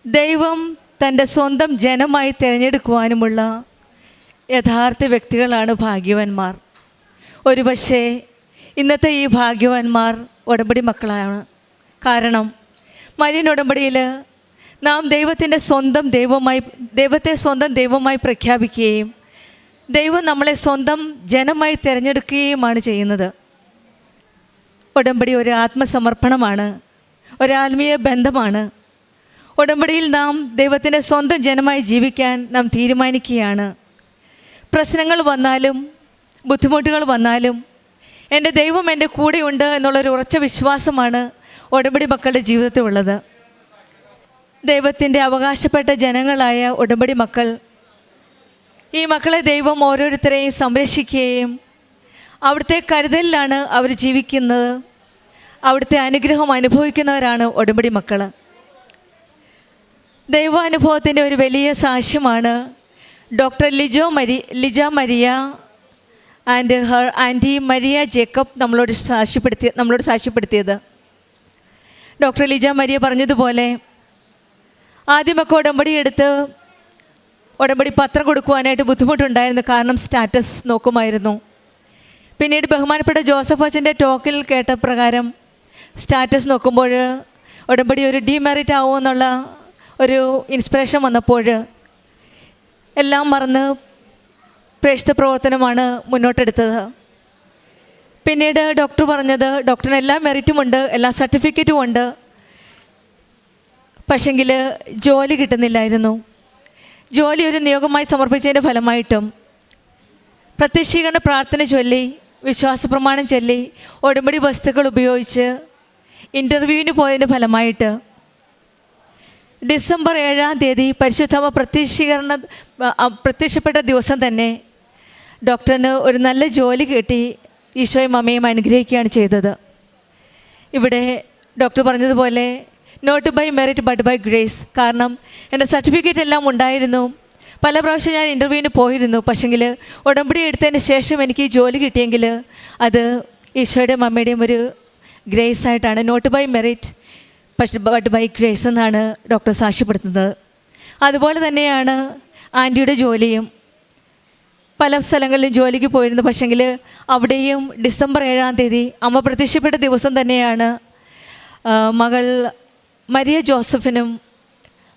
ദൈവം തൻ്റെ സ്വന്തം ജനമായി തിരഞ്ഞെടുക്കുവാനുമുള്ള യഥാർത്ഥ വ്യക്തികളാണ് ഭാഗ്യവാന്മാർ. ഒരുപക്ഷേ ഇന്നത്തെ ഈ ഭാഗ്യവാന്മാർ ഉടമ്പടി മക്കളാണ്. കാരണം മരിയൻ ഉടമ്പടിയിൽ നാം ദൈവത്തെ സ്വന്തം ദൈവമായി പ്രഖ്യാപിക്കുകയും ദൈവം നമ്മളെ സ്വന്തം ജനമായി തിരഞ്ഞെടുക്കുകയുമാണ് ചെയ്യുന്നത്. ഉടമ്പടി ഒരു ആത്മസമർപ്പണമാണ്, ഒരു ആത്മീയ ബന്ധമാണ്. ഉടമ്പടിയിൽ നാം ദൈവത്തിൻ്റെ സ്വന്തം ജനമായി ജീവിക്കാൻ നാം തീരുമാനിക്കുകയാണ്. പ്രശ്നങ്ങൾ വന്നാലും ബുദ്ധിമുട്ടുകൾ വന്നാലും എൻ്റെ ദൈവം എൻ്റെ കൂടെയുണ്ട് എന്നുള്ളൊരു ഉറച്ച വിശ്വാസമാണ് ഉടമ്പടി മക്കളുടെ ജീവിതത്തിലുള്ളത്. ദൈവത്തിൻ്റെ അവകാശപ്പെട്ട ജനങ്ങളായ ഉടമ്പടി മക്കൾ, ഈ മക്കളെ ദൈവം ഓരോരുത്തരെയും സംരക്ഷിക്കുകയും അവിടുത്തെ കരുതലിലാണ് അവർ ജീവിക്കുന്നത്. അവിടുത്തെ അനുഗ്രഹം അനുഭവിക്കുന്നവരാണ് ഉടമ്പടി മക്കൾ. ദൈവാനുഭവത്തിൻ്റെ ഒരു വലിയ സാക്ഷ്യമാണ് doctor Lija Maria and her aunty Maria Jacob നമ്മളോട് സാക്ഷ്യപ്പെടുത്തിയത്. ഡോക്ടർ ലിജ മരിയ പറഞ്ഞതുപോലെ ആദ്യമൊക്കെ ഉടമ്പടി പത്രം കൊടുക്കുവാനായിട്ട് ബുദ്ധിമുട്ടുണ്ടായിരുന്നു. കാരണം സ്റ്റാറ്റസ് നോക്കുമായിരുന്നു. പിന്നീട് ബഹുമാനപ്പെട്ട ജോസഫ് അച്ഛൻ്റെ ടോക്കിൽ കേട്ട പ്രകാരം സ്റ്റാറ്റസ് നോക്കുമ്പോൾ ഉടമ്പടി ഒരു ഡീമെറിറ്റ് ആവുമെന്നുള്ള ഒരു ഇൻസ്പിറേഷൻ വന്നപ്പോൾ എല്ലാം മറന്ന് പ്രേക്ഷിത പ്രവർത്തനമാണ് മുന്നോട്ടെടുത്തത്. പിന്നീട് ഡോക്ടർ പറഞ്ഞത് ഡോക്ടറിന് എല്ലാ മെറിറ്റും ഉണ്ട്, എല്ലാ സർട്ടിഫിക്കറ്റും ഉണ്ട്, പക്ഷെങ്കിൽ ജോലി കിട്ടുന്നില്ലായിരുന്നു. ജോലി ഒരു നിയോഗമായി സമർപ്പിച്ചതിൻ്റെ ഫലമായിട്ടും പ്രത്യക്ഷീകരണ പ്രാർത്ഥന ചൊല്ലി, വിശ്വാസ പ്രമാണം ചൊല്ലി, ഉടമ്പടി വസ്തുക്കൾ ഉപയോഗിച്ച് ഇൻ്റർവ്യൂവിന് പോയതിൻ്റെ ഫലമായിട്ട് ഡിസംബർ 7-ാം തീയതി പരിശുദ്ധമ്മ പ്രത്യക്ഷപ്പെട്ട ദിവസം തന്നെ ഡോക്ടറിന് ഒരു നല്ല ജോലി കിട്ടി ഈശോയും അമ്മയും അനുഗ്രഹിക്കുകയാണ് ചെയ്തത്. ഇവിടെ ഡോക്ടർ പറഞ്ഞതുപോലെ not by merit but by grace. കാരണം എൻ്റെ സർട്ടിഫിക്കറ്റ് എല്ലാം ഉണ്ടായിരുന്നു, പല പ്രാവശ്യം ഞാൻ ഇൻ്റർവ്യൂവിന് പോയിരുന്നു, പക്ഷെങ്കിൽ ഉടമ്പടി എടുത്തതിന് ശേഷം എനിക്ക് ഈ ജോലി കിട്ടിയെങ്കിൽ അത് ഈശോയുടെയും അമ്മയുടെയും ഒരു ഗ്രേസ് ആയിട്ടാണ്. Not by merit but by grace എന്നാണ് ഡോക്ടർ സാക്ഷ്യപ്പെടുത്തുന്നത്. അതുപോലെ തന്നെയാണ് ആൻറ്റിയുടെ ജോലിയും. പല സ്ഥലങ്ങളിലും ജോലിക്ക് പോയിരുന്നു, പക്ഷെങ്കിൽ അവിടെയും ഡിസംബർ 7-ാം തീയതി അമ്മ പ്രത്യക്ഷപ്പെട്ട ദിവസം തന്നെയാണ് മകൾ മരിയ ജോസഫിനും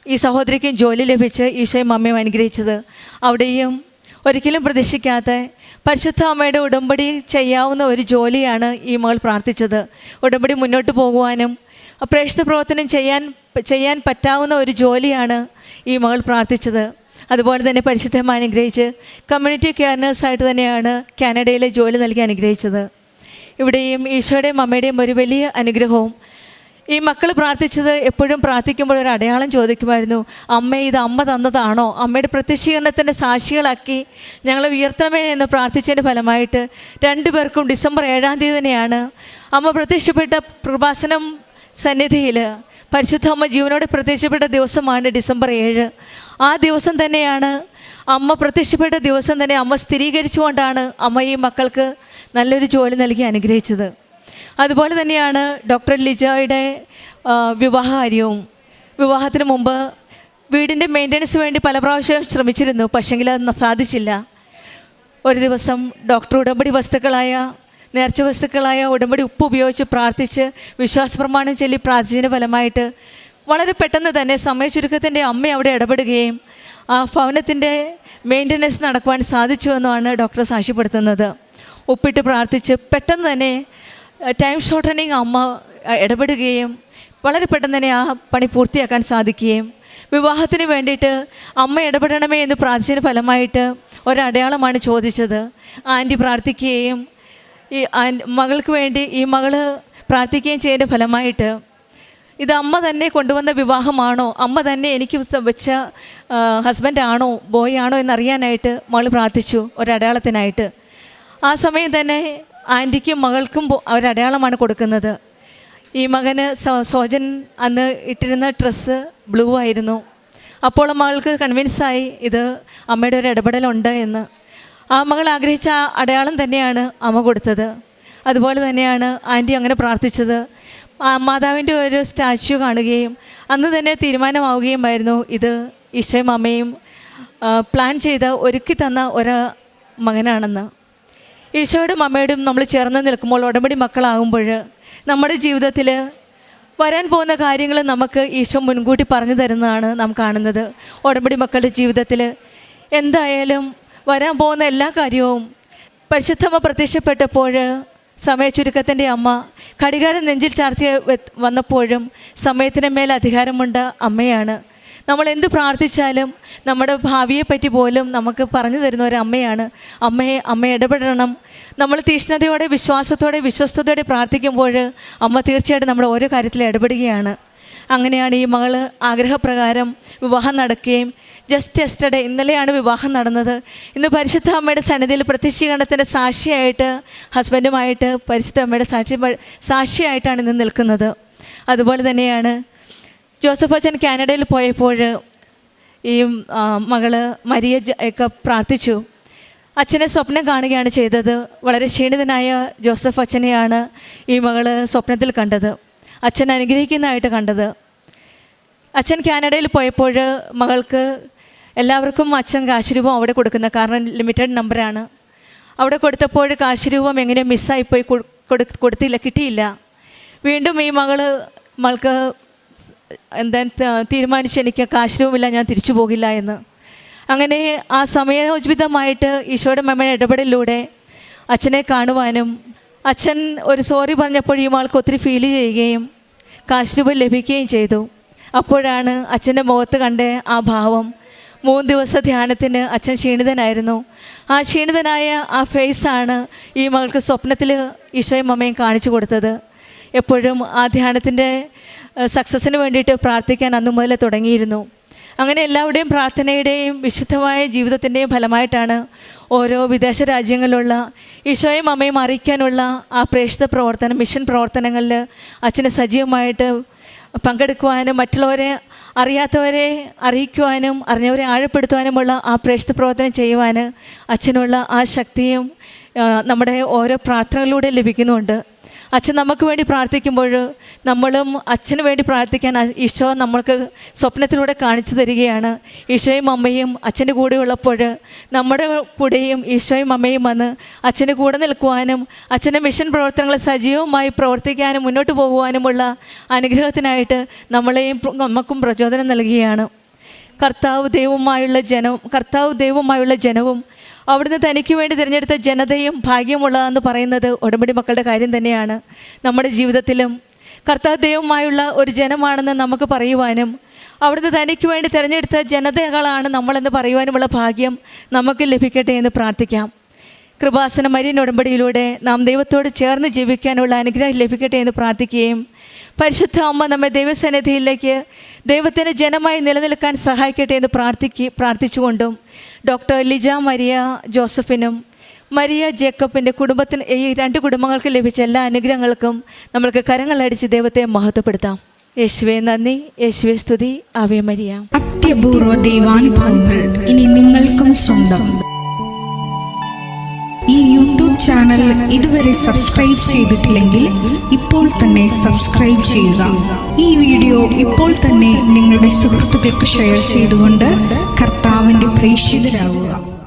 ഈ സഹോദരിക്കും ജോലി ലഭിച്ച് ഈശോയും അമ്മയും അനുഗ്രഹിച്ചത്. അവിടെയും ഒരിക്കലും പ്രതീക്ഷിക്കാത്ത പരിശുദ്ധ അമ്മയുടെ ഉടമ്പടി ചെയ്യാവുന്ന ഒരു ജോലിയാണ് ഈ മകൾ പ്രാർത്ഥിച്ചത്. ഉടമ്പടി മുന്നോട്ട് പോകുവാനും പ്രേക്ഷിത പ്രവർത്തനം ചെയ്യാൻ പറ്റാവുന്ന ഒരു ജോലിയാണ് ഈ മകൾ പ്രാർത്ഥിച്ചത്. അതുപോലെ തന്നെ പരിശുദ്ധമ്മ അനുഗ്രഹിച്ച് കമ്മ്യൂണിറ്റി കെയർ നഴ്സായിട്ട് തന്നെയാണ് കാനഡയിലെ ജോലി നൽകി അനുഗ്രഹിച്ചത്. ഇവിടെയും ഈശോയുടെയും അമ്മയുടെയും ഒരു വലിയ അനുഗ്രഹവും. ഈ മക്കൾ പ്രാർത്ഥിച്ചത് എപ്പോഴും പ്രാർത്ഥിക്കുമ്പോൾ ഒരു അടയാളം ചോദിക്കുമായിരുന്നു, അമ്മ ഇത് അമ്മ തന്നതാണോ, അമ്മയുടെ പ്രത്യക്ഷീകരണത്തിൻ്റെ സാക്ഷികളാക്കി ഞങ്ങളെ ഉയർത്തമേ എന്ന് പ്രാർത്ഥിച്ചതിൻ്റെ ഫലമായിട്ട് രണ്ടുപേർക്കും ഡിസംബർ 7-ാം തീയതി തന്നെയാണ് അമ്മ പ്രത്യക്ഷപ്പെട്ട കൃപാസനം സന്നിധിയിൽ പരിശുദ്ധ അമ്മ ജീവനോടെ പ്രത്യക്ഷപ്പെട്ട ദിവസമാണ് ഡിസംബർ 7. ആ ദിവസം തന്നെയാണ് അമ്മ പ്രത്യക്ഷപ്പെട്ട ദിവസം തന്നെ അമ്മ സ്ഥിരീകരിച്ചുകൊണ്ടാണ് അമ്മ ഈ മക്കൾക്ക് നല്ലൊരു ജോലി നൽകി അനുഗ്രഹിച്ചത്. അതുപോലെ തന്നെയാണ് ഡോക്ടർ ലിജയുടെ വിവാഹകാര്യവും. വിവാഹത്തിന് മുമ്പ് വീടിൻ്റെ മെയിൻ്റനൻസ് വേണ്ടി പല പ്രാവശ്യം ശ്രമിച്ചിരുന്നു, പക്ഷെങ്കിൽ അത് സാധിച്ചില്ല. ഒരു ദിവസം ഡോക്ടർ ഉടമ്പടി വസ്തുക്കളായ നേർച്ച വസ്തുക്കളായ ഉടമ്പടി ഉപ്പ് ഉപയോഗിച്ച് പ്രാർത്ഥിച്ച് വിശ്വാസ പ്രമാണം ചൊല്ലി പ്രാർത്ഥിച്ചതിൻ്റെ ഫലമായിട്ട് വളരെ പെട്ടെന്ന് തന്നെ സമയചുരുക്കത്തിൻ്റെ അമ്മ അവിടെ ഇടപെടുകയും ആ ഭവനത്തിൻ്റെ മെയിൻ്റനൻസ് നടക്കുവാൻ സാധിച്ചു എന്നാണ് ഡോക്ടർ സാക്ഷ്യപ്പെടുത്തുന്നത്. ഉപ്പിട്ട് പ്രാർത്ഥിച്ച് പെട്ടെന്ന് തന്നെ ടൈം ഷോർട്ടനിങ് അമ്മ ഇടപെടുകയും വളരെ പെട്ടെന്ന് തന്നെ ആ പണി പൂർത്തിയാക്കാൻ സാധിക്കുകയും വിവാഹത്തിന് വേണ്ടിയിട്ട് അമ്മ ഇടപെടണമേ എന്ന് പ്രാർത്ഥിച്ചതിന് ഫലമായിട്ട് ഒരടയാളമാണ് ചോദിച്ചത്. ആൻറ്റി പ്രാർത്ഥിക്കുകയും ഈ മകൾക്ക് വേണ്ടി ഈ മകള് പ്രാർത്ഥിക്കുകയും ചെയ്തതിൻ്റെ ഫലമായിട്ട് ഇത് അമ്മ തന്നെ കൊണ്ടുവന്ന വിവാഹമാണോ, അമ്മ തന്നെ എനിക്ക് വെച്ച ഹസ്ബൻഡാണോ ബോയ് ആണോ എന്നറിയാനായിട്ട് മകൾ പ്രാർത്ഥിച്ചു ഒരടയാളത്തിനായിട്ട്. ആ സമയം തന്നെ ആൻറ്റിക്കും മകൾക്കും ഒരടയാളമാണ് കൊടുക്കുന്നത്. ഈ മകന് സോജൻ അന്ന് ഇട്ടിരുന്ന ഡ്രസ്സ് ബ്ലൂ ആയിരുന്നു. അപ്പോൾ മകൾക്ക് കൺവിൻസായി ഇത് അമ്മയുടെ ഒരു ഇടപെടലുണ്ട് എന്ന്. ആ മകൾ ആഗ്രഹിച്ച ആ അടയാളം തന്നെയാണ് അമ്മ കൊടുത്തത്. അതുപോലെ തന്നെയാണ് ആൻറ്റി അങ്ങനെ പ്രാർത്ഥിച്ചത്. മാതാവിൻ്റെ ഒരു സ്റ്റാച്യു കാണുകയും അന്ന് തന്നെ തീരുമാനമാവുകയുമായിരുന്നു ഇത് ഈശോയും അമ്മയും പ്ലാൻ ചെയ്ത് ഒരുക്കി തന്ന ഒരു മകനാണെന്ന്. ഈശോയോടും അമ്മയോടും നമ്മൾ ചേർന്ന് നിൽക്കുമ്പോൾ ഉടമ്പടി മക്കളാകുമ്പോൾ നമ്മുടെ ജീവിതത്തിൽ വരാൻ പോകുന്ന കാര്യങ്ങൾ നമുക്ക് ഈശോ മുൻകൂട്ടി പറഞ്ഞു തരുന്നതാണ് നാം കാണുന്നത്. ഉടമ്പടി മക്കളുടെ ജീവിതത്തിൽ എന്തായാലും വരാൻ പോകുന്ന എല്ലാ കാര്യവും പരിശുദ്ധമ്മ പ്രത്യക്ഷപ്പെട്ടപ്പോൾ സമയചുരുക്കത്തിൻ്റെ അമ്മ ഘടികാരം നെഞ്ചിൽ ചാർത്തി വന്നപ്പോഴും സമയത്തിന് മേൽ അധികാരമുണ്ട് അമ്മയാണ്. നമ്മൾ എന്ത് പ്രാർത്ഥിച്ചാലും നമ്മുടെ ഭാവിയെപ്പറ്റി പോലും നമുക്ക് പറഞ്ഞു തരുന്ന ഒരു അമ്മയാണ്. അമ്മ ഇടപെടണം. നമ്മൾ തീഷ്ണതയോടെ വിശ്വാസത്തോടെ വിശ്വസ്തയോടെ പ്രാർത്ഥിക്കുമ്പോൾ അമ്മ തീർച്ചയായിട്ടും നമ്മുടെ ഓരോ കാര്യത്തിലും ഇടപെടുകയാണ്. അങ്ങനെയാണ് ഈ മകൾ ആഗ്രഹപ്രകാരം വിവാഹം നടക്കുകയും ജസ്റ്റ് യെസ്റ്റർഡേ ഇന്നലെയാണ് വിവാഹം നടന്നത്. ഇന്ന് പരിശുദ്ധ അമ്മയുടെ സന്നിധിയിൽ പ്രത്യക്ഷീകരണത്തിൻ്റെ സാക്ഷിയായിട്ട് ഹസ്ബൻഡുമായിട്ട് പരിശുദ്ധ അമ്മയുടെ സാക്ഷിയായിട്ടാണ് ഇന്ന് നിൽക്കുന്നത്. അതുപോലെ തന്നെയാണ് ജോസഫ് അച്ഛൻ കാനഡയിൽ പോയപ്പോൾ ഈ മകള് മരിയ ഒക്കെ പ്രാർത്ഥിച്ചു. അച്ഛനെ സ്വപ്നം കാണുകയാണ് ചെയ്തത്. വളരെ ക്ഷീണിതനായ ജോസഫ് അച്ഛനെയാണ് ഈ മകള് സ്വപ്നത്തിൽ കണ്ടത്, അച്ഛൻ അനുഗ്രഹിക്കുന്നതായിട്ട് കണ്ടത്. അച്ഛൻ കാനഡയിൽ പോയപ്പോൾ മകൾക്ക് എല്ലാവർക്കും അച്ഛൻ കാശുരൂപം അവിടെ കൊടുക്കുന്നത്, കാരണം ലിമിറ്റഡ് നമ്പറാണ്. അവിടെ കൊടുത്തപ്പോൾ കാശുരൂപം എങ്ങനെയോ മിസ്സായിപ്പോയി, കിട്ടിയില്ല. വീണ്ടും ഈ മകൾക്ക് എന്താ തീരുമാനിച്ച് എനിക്ക് കാശുരൂപമില്ല, ഞാൻ തിരിച്ചു പോകില്ല എന്ന്. അങ്ങനെ ആ സമയോചിതമായിട്ട് ഈശോയുടെ അമ്മയുടെ ഇടപെടലിലൂടെ അച്ഛനെ കാണുവാനും അച്ഛൻ ഒരു സോറി പറഞ്ഞപ്പോൾ ഈ ആൾക്ക് ഒത്തിരി ഫീൽ ചെയ്യുകയും കാശ് രൂപ ലഭിക്കുകയും ചെയ്തു. അപ്പോഴാണ് അച്ഛൻ്റെ മുഖത്ത് കണ്ട ആ ഭാവം. 3 ദിവസത്തെ ധ്യാനത്തിന് അച്ഛൻ ക്ഷീണിതനായിരുന്നു. ആ ക്ഷീണിതനായ ആ ഫേസാണ് ഈ മകൾക്ക് സ്വപ്നത്തിൽ ഈശോയും അമ്മയും കാണിച്ചു കൊടുത്തത്. എപ്പോഴും ആ ധ്യാനത്തിൻ്റെ സക്സസ്സിന് വേണ്ടിയിട്ട് പ്രാർത്ഥിക്കാൻ അന്നു മുതൽ തുടങ്ങിയിരുന്നു. അങ്ങനെ എല്ലാവരുടെയും പ്രാർത്ഥനയുടെയും വിശുദ്ധമായ ജീവിതത്തിൻ്റെയും ഫലമായിട്ടാണ് ഓരോ വിദേശ രാജ്യങ്ങളിലുള്ള ഈശോയും അമ്മയും അറിയിക്കാനുള്ള ആ പ്രേക്ഷിത പ്രവർത്തനം, മിഷൻ പ്രവർത്തനങ്ങളിൽ അച്ഛന് സജീവമായിട്ട് പങ്കെടുക്കുവാനും മറ്റുള്ളവരെ അറിയാത്തവരെ അറിയിക്കുവാനും അറിഞ്ഞവരെ ആഴപ്പെടുത്തുവാനുമുള്ള ആ പ്രേക്ഷിത പ്രവർത്തനം ചെയ്യുവാൻ അച്ഛനുള്ള ആ ശക്തിയും നമ്മുടെ ഓരോ പ്രാർത്ഥനകളിലൂടെ ലഭിക്കുന്നുണ്ട്. അച്ഛൻ നമുക്ക് വേണ്ടി പ്രാർത്ഥിക്കുമ്പോൾ നമ്മളും അച്ഛന് വേണ്ടി പ്രാർത്ഥിക്കാൻ ഈശോ നമ്മൾക്ക് സ്വപ്നത്തിലൂടെ കാണിച്ചു തരികയാണ്. ഈശോയും അമ്മയും അച്ഛൻ്റെ കൂടെ ഉള്ളപ്പോൾ നമ്മുടെ കൂടെയും ഈശോയും അമ്മയും വന്ന് അച്ഛൻ്റെ കൂടെ നിൽക്കുവാനും അച്ഛൻ്റെ മിഷൻ പ്രവർത്തനങ്ങൾ സജീവമായി പ്രവർത്തിക്കാനും മുന്നോട്ട് പോകുവാനുമുള്ള അനുഗ്രഹത്തിനായിട്ട് നമുക്കും പ്രചോദനം നൽകുകയാണ്. കർത്താവ് ദൈവവുമായുള്ള ജനവും അവിടുന്ന് തനിക്ക് വേണ്ടി തിരഞ്ഞെടുത്ത ജനതയും ഭാഗ്യമുള്ളതെന്ന് പറയുന്നത് ഉടമ്പടി മക്കളുടെ കാര്യം തന്നെയാണ്. നമ്മുടെ ജീവിതത്തിലും കർത്താവ് ദൈവവുമായുള്ള ഒരു ജനമാണെന്ന് നമുക്ക് പറയുവാനും അവിടുന്ന് തനിക്ക് വേണ്ടി തിരഞ്ഞെടുത്ത ജനതകളാണ് നമ്മളെന്ന് പറയുവാനുമുള്ള ഭാഗ്യം നമുക്ക് ലഭിക്കട്ടെ എന്ന് പ്രാർത്ഥിക്കാം. കൃപാസന മരിയൻ ഉടമ്പടിയിലൂടെ നാം ദൈവത്തോട് ചേർന്ന് ജീവിക്കാനുള്ള അനുഗ്രഹം ലഭിക്കട്ടെ എന്ന് പ്രാർത്ഥിക്കുകയും പരിശുദ്ധ അമ്മ നമ്മെ ദൈവസന്നിധിയിലേക്ക് ദൈവത്തിന് ജനമായി നിലനിൽക്കാൻ സഹായിക്കട്ടെ എന്ന് പ്രാർത്ഥിച്ചുകൊണ്ടും ഡോക്ടർ ലിജ മരിയ ജോസഫിനും മരിയ ജേക്കബിൻ്റെ കുടുംബത്തിന്, ഈ 2 കുടുംബങ്ങൾക്ക് ലഭിച്ച എല്ലാ അനുഗ്രഹങ്ങൾക്കും നമ്മൾക്ക് കരങ്ങളടിച്ച് ദൈവത്തെ മഹത്വപ്പെടുത്താം. യേശുവേ നന്ദി, യേശുവേ സ്തുതി, ആവേ മരിയ. അത്യപൂർവ ദൈവാനുഭവങ്ങൾ ഇനി നിങ്ങൾക്കും സ്വന്തം. ഈ യൂട്യൂബ് ചാനൽ ഇതുവരെ സബ്സ്ക്രൈബ് ചെയ്തിട്ടില്ലെങ്കിൽ ഇപ്പോൾ തന്നെ സബ്സ്ക്രൈബ് ചെയ്യുക. ഈ വീഡിയോ ഇപ്പോൾ തന്നെ നിങ്ങളുടെ സുഹൃത്തുക്കൾക്ക് ഷെയർ ചെയ്തുകൊണ്ട് കർത്താവിൻ്റെ പ്രേക്ഷിതരാകുക.